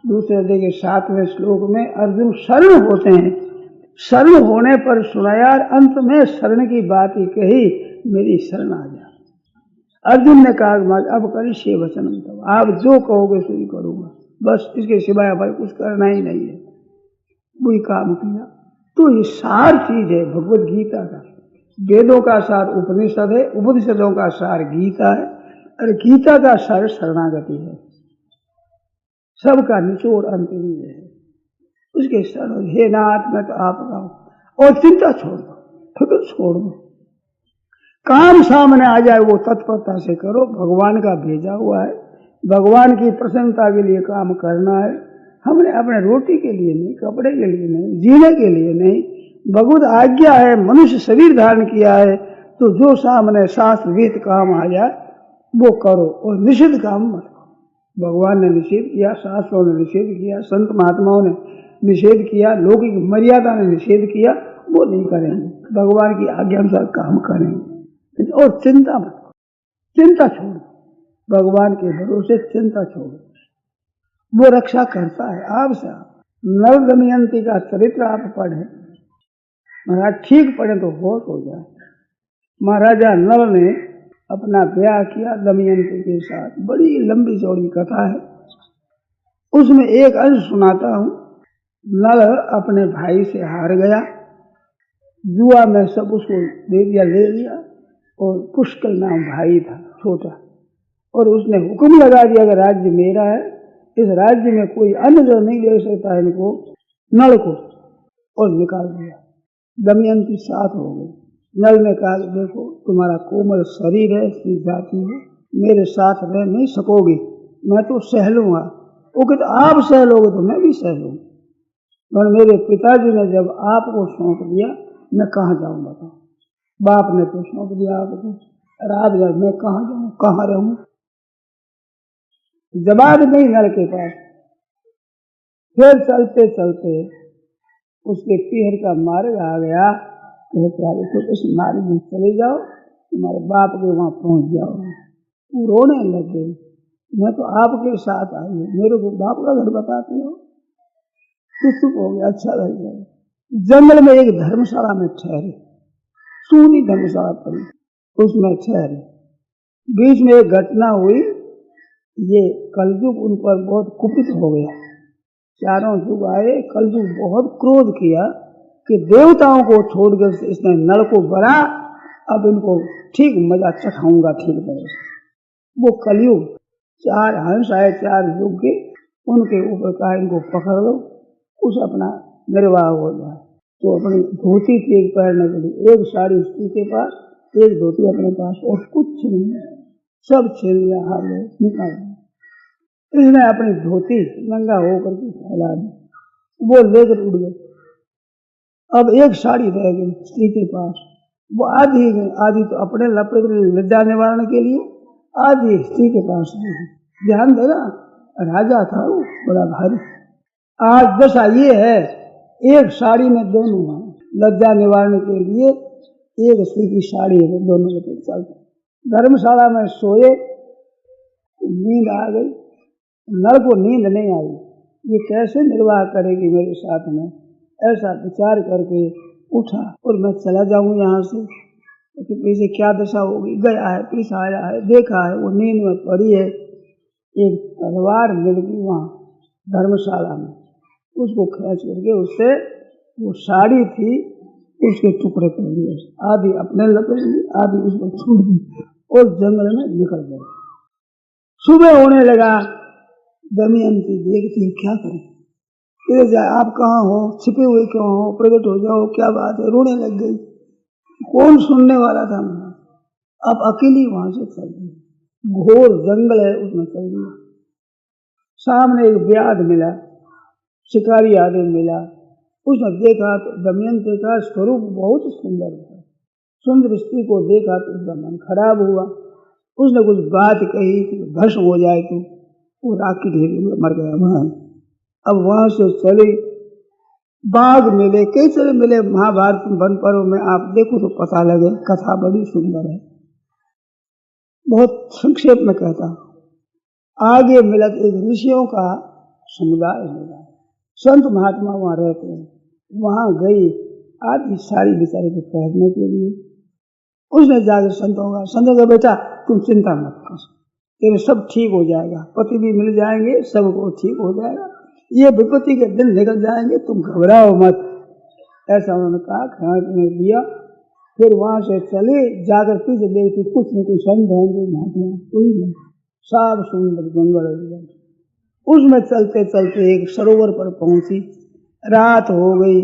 दूसरे देखे 7वें श्लोक में अर्जुन शरण होते हैं। शरण होने पर सुनाया, अंत में शरण की बात ही कही, मेरी शरण आ जा। अर्जुन ने कहा अब करिष्ये वचनम तव, आप जो कहोगे सो ही करूंगा, बस इसके सिवाय भाई कुछ करना ही नहीं है। वही काम किया। तो ये सार चीज है भगवत गीता का। वेदों का सार उपनिषद है, उपनिषदों का सार गीता है, और गीता का सार शरणागति है। सबका निचोड़ अंत ही है। उसके शरण, हे नाथ मैं तो आपका हूं, और चिंता छोड़ दो, फिक्र छोड़ दो, काम सामने आ जाए वो तत्परता से करो। भगवान का भेजा हुआ है, भगवान की प्रसन्नता के लिए काम करना है। हमने अपने रोटी के लिए नहीं, कपड़े के लिए नहीं, जीने के लिए नहीं, भगवत आज्ञा है, मनुष्य शरीर धारण किया है, तो जो सामने शास्त्र विहित काम आ जाए वो करो, और निषिद्ध काम मत करो। भगवान ने निषेध किया, शास्त्रों ने निषेध किया, संत महात्माओं ने निषेध किया, लौकिक मर्यादा ने निषेध किया, वो नहीं करेंगे। भगवान की आज्ञा अनुसार काम करेंगे। और चिंता मत करो, चिंता छोड़ो, भगवान के भरोसे चिंता छोड़ो, वो रक्षा करता है आपसे। नल दमयंती का चरित्र आप पढ़े महाराज, ठीक पढ़े तो होश हो जाए। महाराजा नल ने अपना ब्याह किया दमयंती के साथ, बड़ी लंबी चौड़ी कथा है, उसमें एक अंश सुनाता हूं। नल अपने भाई से हार गया, जुआ में सब उसको दे दिया, ले लिया, और पुष्कल नाम भाई था छोटा, और उसने हुक्म लगा दिया कि राज्य मेरा है, इस राज्य में कोई अन्य जो नहीं ले सकता इनको, नल को, और निकाल दिया। दमयंती साथ हो गई। नल ने कहा देखो तुम्हारा कोमल शरीर है, स्त्री जाति है, मेरे साथ रह नहीं सकोगे, मैं तो सह लूंगा। वो कहते आप सह लोगे तो मैं भी सह लूंगा, पर मेरे पिताजी ने जब आपको सौंप दिया, मैं कहाँ जाऊँ बताओ। बाप ने तो सौंप दिया आपको, और आप जब मैं कहाँ जाऊँ, कहाँ रहूँ। जवाब नहीं नल के पास। फिर चलते चलते उसके पीहर का मार्ग आ गया, तो इस मार्ग में चले जाओ, तुम्हारे बाप के वहां पहुंच जाओ। वो रोने लग गई, मैं तो आपके साथ आई हूँ, मेरे को बाप का घर बताते हो। तो चुप हो गया, अच्छा लग गया। जंगल में एक धर्मशाला में ठहरे, सूनी धर्मशाला पड़ी, उसमें ठहरे। बीच में एक घटना हुई, ये कलयुग उन पर बहुत कुपित हो गया, चारों युग आए, कलयुग बहुत क्रोध किया कि देवताओं को छोड़कर इसने नल को भरा, अब इनको ठीक मजा चखाऊंगा ठीक तरह से। वो कलयुग 4 हंस आए 4 युग के, उनके ऊपर कहा इनको पकड़ लो, कुछ अपना निर्वाह हो जाए। तो अपनी धोती थी एक पहनने के लिए, एक साड़ी स्त्री के पास, एक धोती अपने पास, और कुछ नहीं, सब छीन लिया, हार गए, निकाल दिया। इसने अपनी धोती नंगा होकर के फैला दी, वो लेकर उड़ गए। अब एक साड़ी रह गई स्त्री के पास, वो आधी तो अपने लपेट लज्जा निवारण के लिए, आधी स्त्री के पास नहीं। ध्यान देना, राजा था वो बड़ा भारी। आज दशा ये है, एक साड़ी में दोनों हैं, लज्जा निवारण के लिए एक स्त्री की साड़ी है, दोनों लपेट चलते। धर्मशाला में सोए, नींद आ गई, नर को नींद नहीं आई, ये कैसे निर्वाह करेगी मेरे साथ में, ऐसा विचार करके उठा और मैं चला जाऊं यहाँ से, कि पीछे क्या दशा होगी। गया है, पीछे आया है, देखा है, वो नींद में पड़ी है, एक तलवार मिल गई वहाँ धर्मशाला में, उसको खींच करके उससे वो साड़ी थी उसके टुकड़े कर दिए, आधी अपने लपेट ली, आधी उसको छूट दी और जंगल में निकल गए। सुबह होने लगा, दमयंती देखती क्या करें, फिर जाए आप कहाँ हो, छिपे हुए क्यों हो, प्रकट हो जाओ, क्या बात है, रोने लग गई। कौन सुनने वाला था मैं, अब अकेली वहां से चल गई, घोर जंगल है उसमें चल गई। सामने एक व्याध मिला, शिकारी आदमी मिला, उसने देखा तो दमयंती का स्वरूप बहुत सुंदर था, सुंदर स्त्री को देखा तो उसका मन खराब हुआ। उसने कुछ बात कही कि भस्म हो जाए तो वो राख की ढेरी में मर गया वहां। अब वहां से चले, बाघ मिले, कई तरह मिले, महाभारत वन पर्व में आप देखो तो पता लगे, कथा बड़ी सुंदर है, बहुत संक्षेप में कहता। आगे मिला एक ऋषियों का समुदाय मिला, संत महात्मा वहां रहते हैं, वहां गई आधी साड़ी बेचारे को पहनने के लिए। उसने जाकर संतों का बेटा तुम चिंता मत कर, तेरे सब ठीक हो जाएगा, पति भी मिल जाएंगे, सबको ठीक हो जाएगा, ये विपत्ति के दिन निकल जाएंगे, तुम घबराओ मत, ऐसा उन्होंने कहा। खाने पीने दिया, फिर वहां से चले, जाकर पीछे देखती कुछ नहीं, कोई संत है कोई नहीं, साफ सुंदर जंगल। उसमें चलते चलते एक सरोवर पर पहुंची, रात हो गई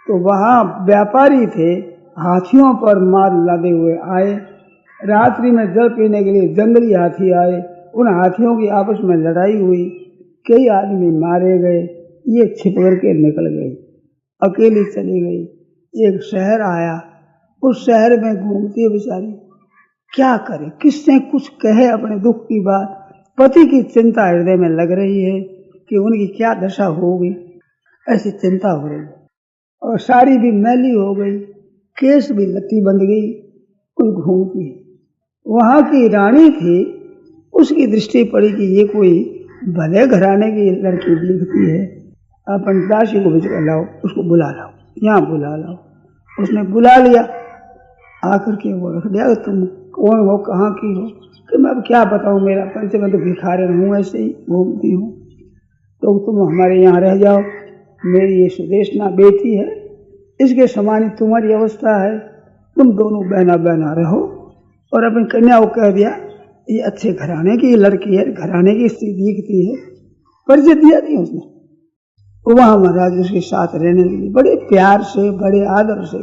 तो वहां व्यापारी थे, हाथियों पर माल लादे हुए आए। रात्रि में जल पीने के लिए जंगली हाथी आए, उन हाथियों की आपस में लड़ाई हुई, कई आदमी मारे गए, ये छिप करके निकल गई, अकेली चली गई। एक शहर आया, उस शहर में घूमती बेचारी, क्या करे, किससे कुछ कहे अपने दुख की बात। पति की चिंता हृदय में लग रही है कि उनकी क्या दशा होगी, ऐसी चिंता हो रही है। और साड़ी भी मैली हो गई, केस भी लत्ती बंध गई, कुछ घूमती है। वहां की रानी थी, उसकी दृष्टि पड़ी कि ये कोई भले घराने की लड़की दिखती है, अपन दासी को भेज कर लाओ, उसको बुला लाओ, यहाँ बुला लाओ। उसने बुला लिया, आकर के वो रख दिया, तुम कौन हो, कहाँ की हो, कि मैं अब क्या बताऊँ, मेरा परिचय, मैं तो भिखारी हूँ, ऐसे ही घूमती हूँ, तो तुम हमारे यहाँ रह जाओ, मेरी ये सुदेशना बेटी है, इसके समान तुम्हारी अवस्था है, तुम दोनों बहना बहना रहो। और अपनी कन्या को कह दिया ये अच्छे घराने की लड़की है, घराने की स्त्री दिखती है, परिचय दिया नहीं उसने। वहां महाराज उसके साथ रहने लगी, बड़े प्यार से, बड़े आदर से।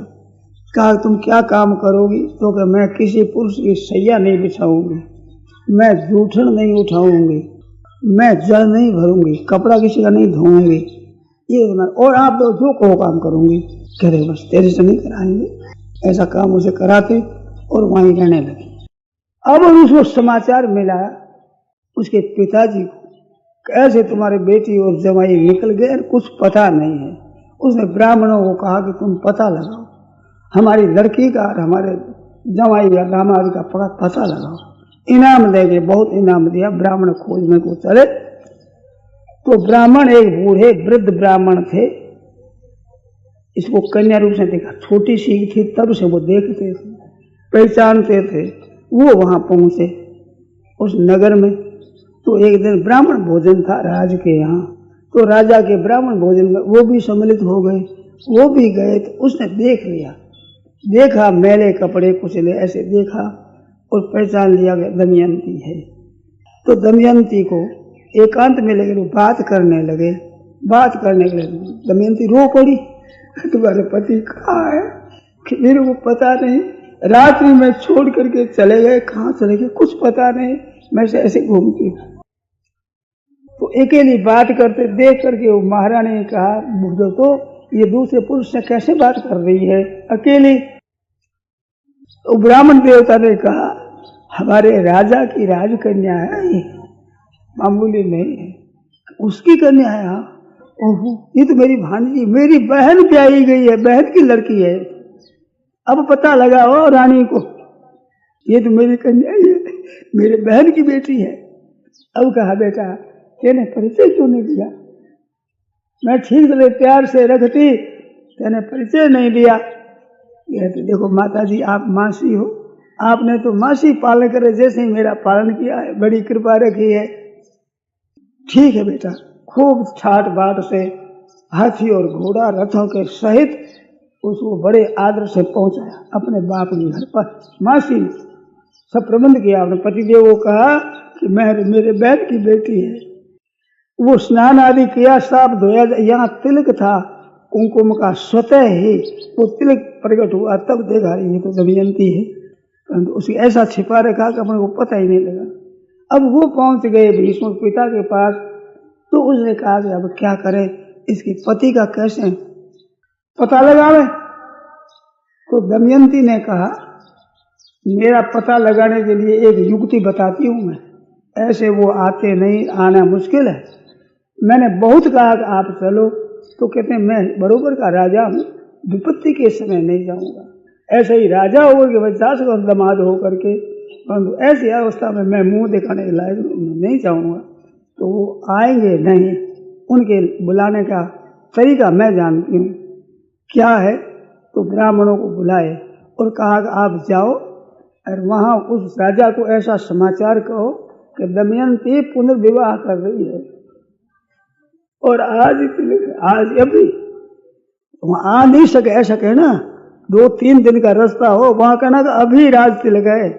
कहा तुम क्या काम करोगी, तो कि मैं किसी पुरुष की सैया नहीं बिछाऊंगी, मैं जूठन नहीं उठाऊंगी, मैं जल नहीं भरूंगी, कपड़ा किसी का नहीं धोऊंगी, ये और आप लोग जो कहो काम करूंगी। कह रहे बस तेरे से नहीं कराएंगे, ऐसा काम उसे कराते और वहीं रहने लगे। अब उसको समाचार मिला उसके पिताजी को, ऐसे तुम्हारे बेटी और जमाई निकल गए, कुछ पता नहीं है। उसने ब्राह्मणों को कहा कि तुम पता लगाओ, हमारी लड़की का और हमारे जमाई या दामाद का पता लगाओ, इनाम देंगे। बहुत इनाम दिया, ब्राह्मण खोजने को चले तो ब्राह्मण एक बूढ़े वृद्ध ब्राह्मण थे, इसको कन्या रूप से देखा, छोटी सी थी तब से वो देखते थे, पहचानते थे। वो वहां पहुंचे उस नगर में, तो एक दिन ब्राह्मण भोजन था राज के यहाँ, तो तो राजा के ब्राह्मण भोजन में वो भी सम्मिलित हो गए, वो भी गए। तो उसने देख लिया, देखा मैले कपड़े कुचले ऐसे देखा और पहचान लिया कि दमयंती है। तो दमयंती को एकांत में लगे, बात करने लगे। बात करने के लिए दमयंती रो पड़ी, तुम्हारे पति कहाँ है? कि मेरे को पता नहीं, रात्रि में छोड़ करके चले गए, कहाँ चले गए कुछ पता नहीं, मैं ऐसे घूमती हूँ। तो अकेली बात करते देख करके वो महारानी ने कहा, बुढ़ो तो ये दूसरे पुरुष से कैसे बात कर रही है अकेली? तो ब्राह्मण देवता ने कहा, हमारे राजा की राजकन्या है, ये मामूली नहीं है, उसकी कन्या है। हाँ, ओहो, ये तो मेरी भांजी, मेरी बहन ब्याही गई है, बहन की लड़की है। अब पता लगा हो रानी को, ये तो मेरी कन्या ही है, मेरे बहन की बेटी है। अब कहा, बेटा तेने परिचय क्यों नहीं दिया? मैं ठीक से प्यार से रखती, तेने परिचय नहीं दिया। ये तो देखो माता जी, आप मासी हो, आपने तो मासी पालन करे जैसे ही मेरा पालन किया है, बड़ी कृपा रखी है। ठीक है बेटा, खूब ठाट बाट से हाथी और घोड़ा रथों के सहित उसको बड़े आदर से पहुंचाया अपने बाप के घर पर। मासी ने सब प्रबंध किया, अपने पतिदेव को कहा कि मेरे बहन की बेटी है। वो स्नान आदि किया, साफ धोया, यहाँ तिलक था कुंकुम का, स्वतः ही वो तिलक प्रकट हुआ, तब देखा ये तो दमयंती है, परंतु उसकी ऐसा छिपा रखा कि अपने को पता ही नहीं लगा। अब वो पहुंच गए भीष्म पिता के पास, तो उसने कहा कि अब क्या करें, इसके पति का कैसे पता लगावे? तो दमयंती ने कहा, मेरा पता लगाने के लिए एक युक्ति बताती हूँ मैं, ऐसे वो आते नहीं, आना मुश्किल है। मैंने बहुत कहा कि आप चलो, तो कहते हैं मैं बरोबर का राजा हूँ, विपत्ति के समय नहीं जाऊंगा। ऐसे ही राजा होकर के 50 वर्ष दमाद होकर के, परंतु ऐसी अवस्था में मैं मुंह दिखाने के लायक नहीं जाऊंगा। तो वो आएंगे नहीं, उनके बुलाने का तरीका मैं जानती हूँ क्या है। तो ब्राह्मणों को बुलाए और कहा कि आप जाओ और वहाँ उस राजा को ऐसा समाचार कहो कि दमयंती पुनर्विवाह कर रही है और आज अभी वहाँ आ नहीं सके, ऐसा कहना 2-3 दिन का रास्ता हो, वहाँ कहना कि अभी राज तिलक है,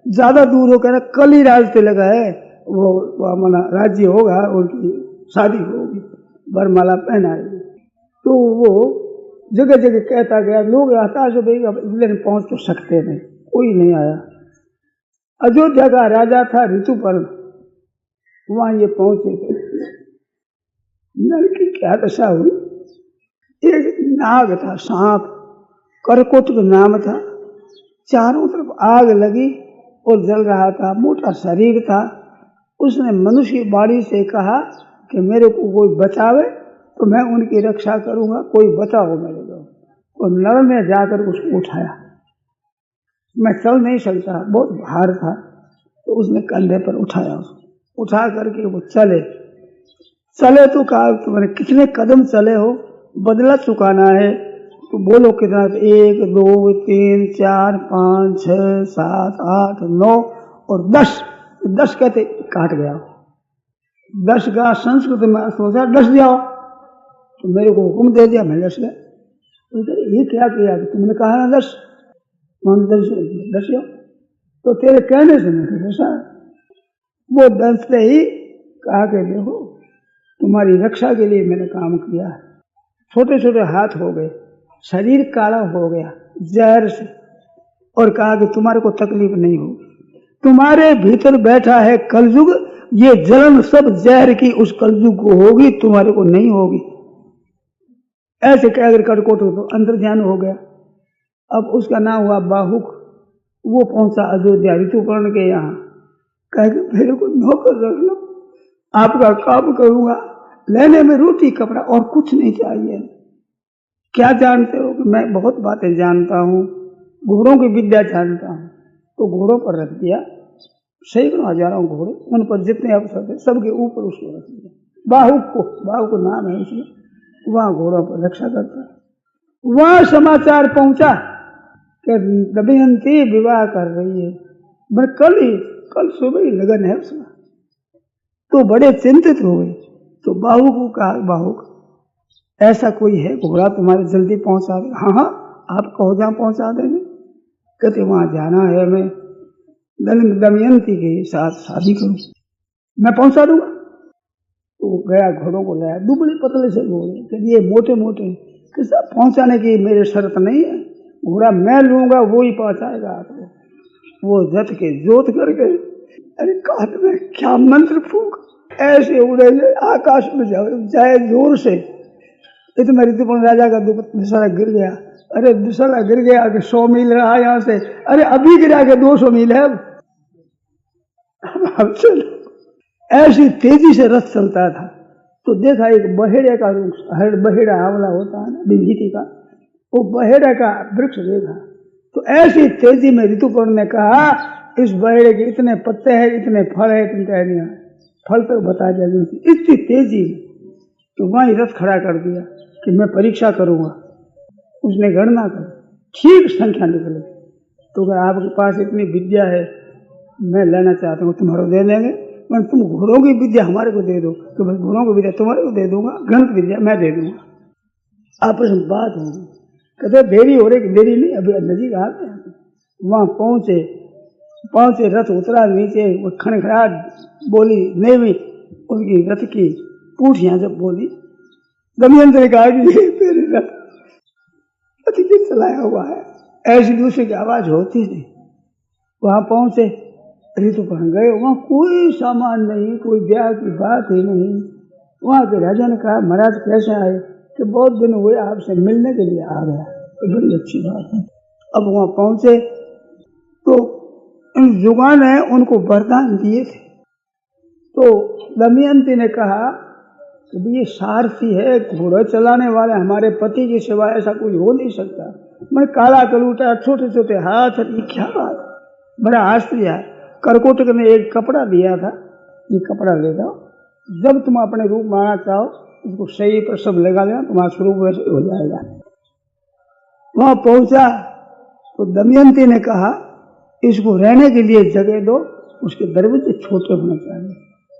ज्यादा दूर हो कहना कल ही राज तिलक है, वो मना राज्य होगा, उनकी शादी होगी, वरमाला पहनाएगी। तो वो जगह जगह कहता गया, लोग हताश हो गए, लेकिन पहुंच तो सकते नहीं, कोई नहीं आया। अयोध्या का राजा था ऋतुपर्ण, वहां ये पहुंचे थे। नर की क्या दशा हुई, एक नाग था, सांप, करकोटक नाम था, चारों तरफ आग लगी और जल रहा था, मोटा शरीर था। उसने मनुष्य की बाणी से कहा कि मेरे को कोई बचावे तो मैं उनकी रक्षा करूंगा, कोई बचाओ मेरे को। तो नर ने जाकर उसको उठाया, मैं चल नहीं सकता, बहुत भार था, तो उसने कंधे पर उठाया, उसको उठा करके वो चले तो कहा तुम्हारे कितने कदम चले हो, बदला चुकाना है तो बोलो कितना। 1 2 3 4 5 6 7 8 9 और 10 कहते काट गया। 10 का संस्कृत में सोचा 10 जाओ, तो मेरे को हुक्म दे दिया, मैं 10 गया। ये क्या किया कि तुमने कहा ना 10 जाओ, तो तेरे कहने से मैं ऐसा वो 10 से ही कहा कि देखो तुम्हारी रक्षा के लिए मैंने काम किया है। छोटे छोटे हाथ हो गए, शरीर काला हो गया जहर से, और कहा कि तुम्हारे को तकलीफ नहीं होगी, तुम्हारे भीतर बैठा है कलयुग, ये जलन सब जहर की उस कलयुग को होगी, तुम्हारे को नहीं होगी। ऐसे कहकर कड़कोट तो अंदर ध्यान हो गया। अब उसका नाम हुआ बाहुक। वो पहुंचा अयोध्या ऋतुपर्ण के यहाँ, कह के मेरे को नौकर रख लो, आपका काम करूंगा, लेने में रोटी कपड़ा और कुछ नहीं चाहिए। क्या जानते हो कि मैं बहुत बातें जानता हूँ, घोड़ों की विद्या जानता हूँ। तो घोड़ों पर रख दिया, सैकड़ों हजारों घोड़े, उन पर जितने अवसर थे सबके ऊपर उसको रख दिया, बाहुक को नाम है उसमें, वहां घोड़ों पर रक्षा करता है। वहां समाचार पहुंचा कि दमयंती विवाह कर रही है, कल सुबह ही लगन है उसमें। तो बड़े चिंतित हो गए, तो बाहु को कहा, बाहु ऐसा कोई है घोड़ा तुम्हारे जल्दी पहुंचा दे? हाँ हाँ, आप कहो जहाँ पहुंचा देंगे। कहते वहां जाना है, मैं दमयंती के साथ शादी करूं, मैं पहुंचा दूंगा। तो गया, घोड़ों को लाया, दुबले पतले से घोड़े, कहते ये मोटे मोटे, कि सब पहुंचाने की मेरे शर्त नहीं है, घोड़ा मैं लूंगा वो ही पहुंचाएगा आपको। वो रथ के जोत करके, अरे काट में क्या मंत्र फूक, ऐसे उड़े आकाश में जाए जोर से। इतना ऋतुपर्ण राजा का दूसरा गिर गया। अरे दूसरा गिर गया कि 100 मील रहा यहाँ से, अरे अभी गिरा के 200 मील है। अब चलो, ऐसी तेजी से रथ चलता था। तो देखा एक बहेड़े का रूप, बहेड़ा आंवला होता है ना विभीति का, वो बहेड़े का वृक्ष देखा। तो ऐसी तेजी में ऋतुपर्ण ने कहा, इस बहेड़े के इतने पत्ते हैं, इतने फल है, तुम कह नहीं, फल तक बता दिया। इतनी तेजी तो वहीं रथ खड़ा कर दिया कि मैं परीक्षा करूंगा। उसने गणना कर, ठीक संख्या निकले। तो अगर आपके पास इतनी विद्या है, मैं लेना चाहता हूँ, तुम्हारे दे देंगे, मैं तुम घोड़ों की विद्या हमारे को दे दो, तो भाई घोड़ों की विद्या तुम्हारे को दे दूंगा, गणित विद्या मैं दे दूंगा। आपस में बात होगी। कहते देरी हो रही, देरी नहीं, अभी नजीक आ गए। वहां पहुंचे, रथ उतरा नीचे, वो खड़खड़ाहट बोली, नेमी उसकी रथ की पूठियां जब बोली, दमयंती ने कहा कि ये तेरे रथ के चलाया हुआ है। ऐसी दूसरे की आवाज होती थी। वहां पहुंचे, ऋतुपर्ण गए, वहां कोई सामान नहीं, कोई ब्याह की बात ही नहीं। वहां के राजा ने कहा, महाराज कैसे आए? कि बहुत दिन हुए आपसे मिलने के लिए आ गया। तो बड़ी अच्छी बात है। अब वहां पहुंचे तो इन जुगान ने उनको वरदान दिए थे। तो दमयंती ने कहा कि ये सारथी है, घोड़ा चलाने वाले, हमारे पति के सिवा ऐसा कोई हो नहीं सकता। मैं काला कलूटा, छोटे छोटे हाथ, ये क्या बात, बड़ा आश्चर्य है। करकोटक ने एक कपड़ा दिया था, ये कपड़ा ले जाओ, जब तुम अपने रूप में आना चाहो उसको सही पर सब लगा लेना, तुम्हारा स्वरूप वैसे हो जाएगा। वहां पहुंचा तो दमयंती ने कहा, इसको रहने के लिए जगह दो, उसके दरवाजे छोटे होने चाहिए,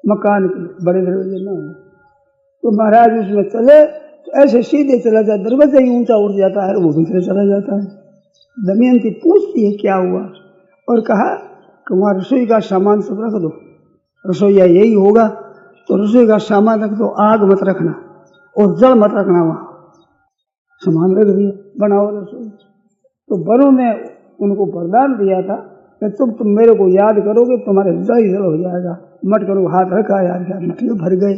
मकान के बड़े दरवाजे न हो। तो महाराज उसमें चले तो ऐसे सीधे चला जाए, दरवाजा ही ऊंचा उठ जाता है, वो भीतर चला जाता है। दमयंती पूछती है क्या हुआ, और कहा कि वहाँ रसोई का सामान सब रख दो, रसोईया यही होगा, तो रसोई का सामान रख दो, आग मत रखना और जल मत रखना, वहाँ सामान रख दिया, बनाओ रसोई। तो वरुण ने उनको वरदान दिया था कि तुम मेरे को याद करोगे, तुम्हारे जल ही जल हो जाएगा। मट करो, हाथ रखा याद, मटके भर गए।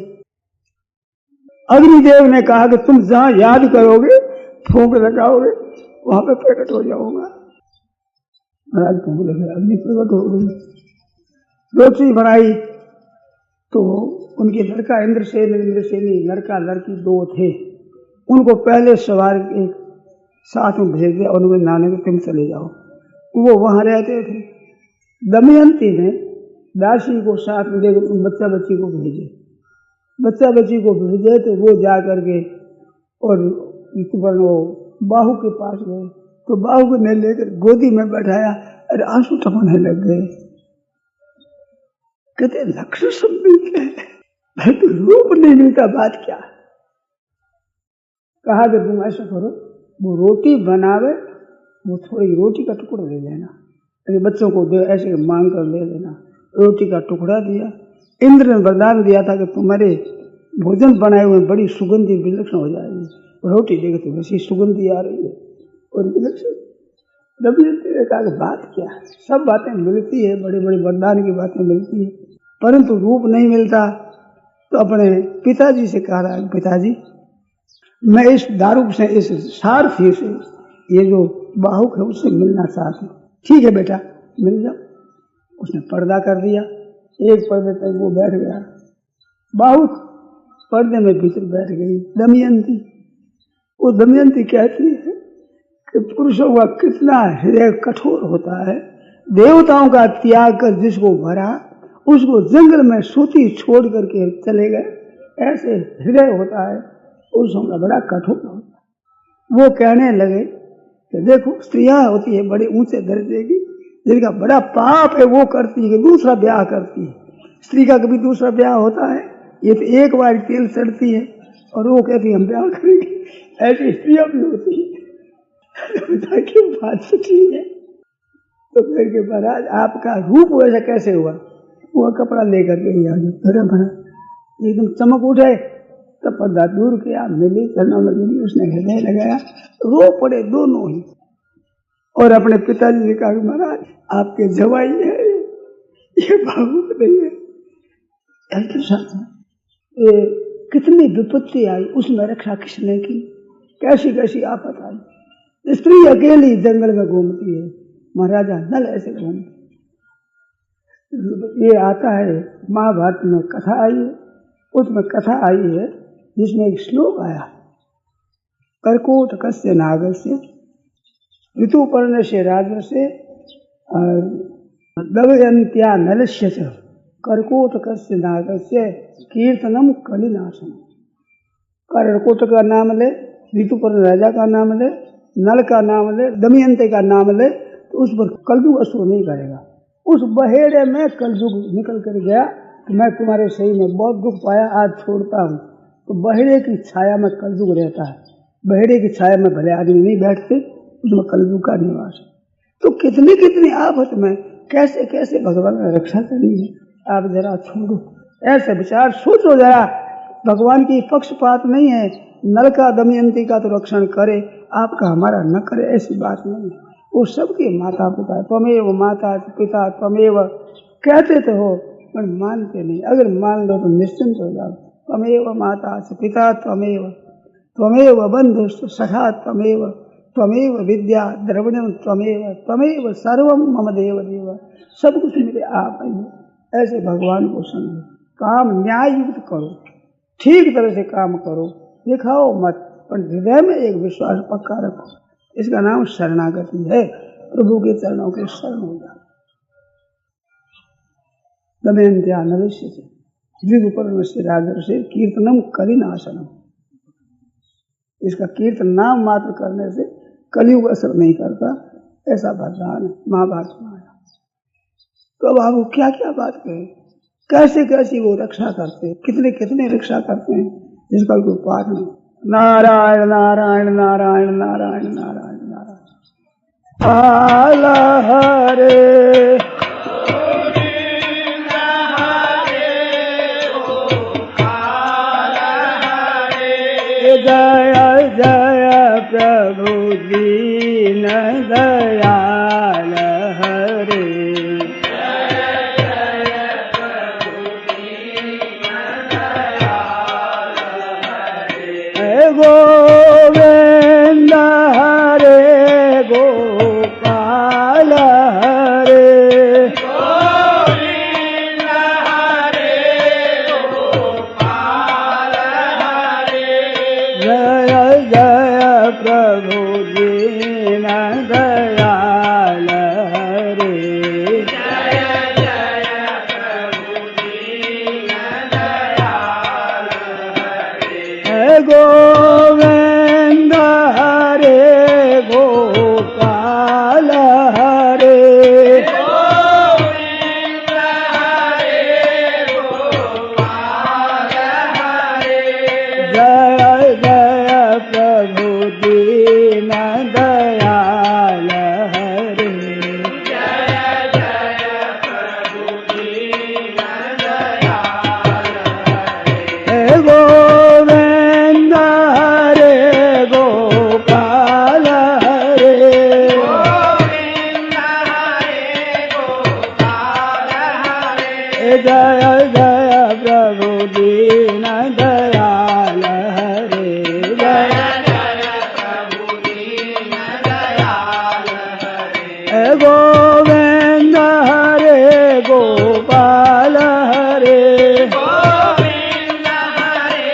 अग्निदेव ने कहा कि तुम जहां याद करोगे, फूंक लगाओगे, वहां पे प्रकट हो जाऊंगा। महाराज फूंक लगे, अग्नि प्रकट हो गई। रोटी बनाई तो उनके लड़का इंद्रसेनी लड़का लड़की 2 थे, उनको पहले सवार एक साथ में भेज दिया, उन्होंने नाने को तुम चले जाओ, वो वहां रहते थे। दमयंती ने दासी को साथ में देकर बच्चा बच्ची को भेजे, बच्चा बच्ची को भेजे तो वो जा करके और ऋतुपर्ण वो बाहु के पास गए, तो बाहु को ने लेकर गोदी में बैठाया। अरे आंसू टपकने लग गए। कहते लक्ष्य सब मिलते हैं, तो रूप नहीं मिलता, बात क्या? कहा कि तुम ऐसा करो, वो रोटी बनावे, वो थोड़ी रोटी का टुकड़ा ले लेना, अरे बच्चों को दे, ऐसे मांग कर ले लेना। रोटी का टुकड़ा दिया। इंद्र ने वरदान दिया था कि तुम्हारे भोजन बनाए हुए बड़ी सुगंधी विलक्षण हो जाएगी। रोटी देखे तो वैसी सुगंधी आ रही है और विलक्षण। दमयंती ने कहा कि बात क्या है? सब बातें मिलती है, बड़े बड़े वरदान की बातें मिलती है, परंतु रूप नहीं मिलता। तो अपने पिताजी से कह रहा है, पिताजी मैं इस दारू से, इस सारथी से, ये जो बाहुक है उससे मिलना चाहती हूँ। ठीक है बेटा, मिल जाओ। उसने पर्दा कर दिया, एक पर्दे तक वो बैठ गया, बाहुक पर्दे में भीतर बैठ गई दमयंती। वो दमयंती कहती है कि पुरुषों का कितना हृदय कठोर होता है, देवताओं का त्याग कर जिसको भरा, उसको जंगल में सूती छोड़ करके चले गए, ऐसे हृदय होता है पुरुषों का, बड़ा कठोर होता है। वो कहने लगे कि देखो स्त्रियां होती है बड़े ऊंचे दर्जे की, जिनका बड़ा पाप है वो करती है कि दूसरा ब्याह करती है। स्त्री का कभी दूसरा ब्याह होता है? ये तो एक बार तेल चढ़ती है और वो कहती हम ब्याह करेंगे। ऐसी स्त्रियां भी होती है। ताकि बात सच्ची है। तो फिर के महाराज आपका रूप वैसा कैसे हुआ? वो कपड़ा लेकर के भरा भरा एकदम चमक उठे, तब पर्दा दूर किया, मिली चरणों में मिली, उसने हृदय लगाया, रो पड़े दोनों ही। और अपने पिताजी ने कहा महाराज आपके जवाई है, ये भावुक नहीं है। ऐसे साथ ये कितनी विपत्ति आई, उसमें रक्षा किसने की? कैसी कैसी आफत आई। स्त्री अकेली जंगल में घूमती है, महाराजा नल ऐसे घूमते। ये आता है महाभारत में कथा आई है, उसमें कथा आई है जिसमें एक श्लोक आया, कर्कोटकस्य नागस्य ऋतुपर्णस्य राजस्य दवयन्त्या नलस्य च कर्कोटकस्य नागस्य कीर्तनम कलिनाशनम। कर्कोटक का नाम ले, ऋतुपर्ण राजा का नाम ले, नल का नाम ले, दमयंती का नाम ले, तो उस पर कलयुग असुर नहीं करेगा। उस बहेड़े में कलयुग निकल कर गया कि मैं तुम्हारे सही में बहुत दुख पाया, आज छोड़ता हूँ। तो बहेड़े की छाया में कलयुग रहता है। बहेड़े की छाया में भले आदमी नहीं बैठते, उसमें कलयुग का निवास है। तो कितनी कितनी आफत में कैसे कैसे भगवान ने रक्षा करी है। आप जरा छोड़ो, ऐसे विचार सोचो जरा। भगवान की पक्षपात नहीं है, नल का दमयंती का तो रक्षण करे, आपका हमारा न करे, ऐसी बात नहीं है। वो सबके माता पिता, त्वमेव माता पिता त्वमेव कहते तो हो पर मानते नहीं। अगर मान लो तो निश्चिंत हो जाओ। त्वमेव माता पिता त्वमेव, त्वमेव बंधु सखा त्वमेव, त्वमेव विद्या द्रविणम त्वमेव, त्वमेव सर्वम मम देव देव। सब कुछ मेरे आप ही। ऐसे भगवान को समझो, काम न्याय युक्त करो, ठीक तरह से काम करो, दिखाओ मत, पर हृदय में एक विश्वास पक्का रखो। इसका नाम शरणागति है। प्रभु के चरणों के शरण हो जाओ। दमयंत्या नलस्य ऋतुपर्णस्य राजर्षि कीर्तनम कलिनाशनम। इसका कीर्तन नाम मात्र करने से कलयुग असर नहीं करता, ऐसा वरदान महाभारत में आया। तो अब आप क्या क्या बात करें, कैसे कैसी वो रक्षा करते, कितने कितने रक्षा करते हैं, जिसका कोई पार नहीं। नारायण नारायण नारायण नारायण नारायण नारायण आला हरे जय जय प्रभु दीन दयाल हरे। गोविंद हरे गोपाल हरे, गोविंद हरे गोपाल हरे। जय जय प्रभु दीन दयाल हरे, जय जय प्रभु दीन दयाल हरे। गोविंद हरे गोपाल हरे, गोविंद हरे गोपाल हरे। जय जय प्रभु दीन दयाल हरे, जय जय प्रभु दीन दयाल हरे। गोविंद हरे गोपाल हरे, गोविंद हरे गोपाल हरे। जय जय प्रभु दीन दयाल हरे, जय जय प्रभु दीन दयाल हरे। गोविंद हरे गोपाल हरे, गोविंद हरे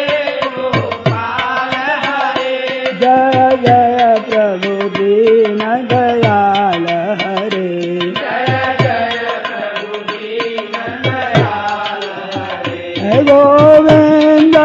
गोपाल हरे। जय जय प्रभु दीन दयाल हरे, जय जय प्रभु दीन दयाल हरे। गोविंद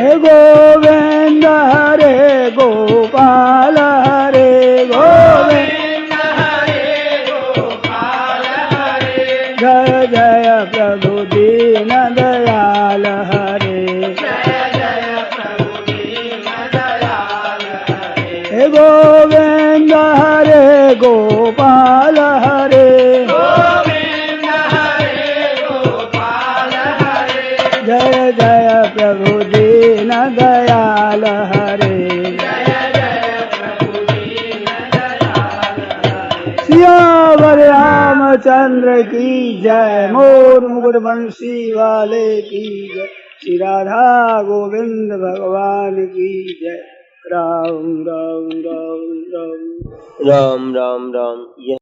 हे गोविंद हरे गोपाल हरे गोविंद हरे गोपाल हरे जय जय प्रभु दीन दयाल हरे जय जय प्रभु दीन दयाल हरे हे गोविंद हरे गोपाल हरे गोविंद हरे गोपाल हरे जय जय प्रभु दीन दयाल हरे जय जय प्रभु दीन दयाल हरे सियावर रामचंद्र की जय मोर मुकुट बंसी वाले की जय श्री राधा गोविंद भगवान की जय राम राम राम राम राम राम राम। यह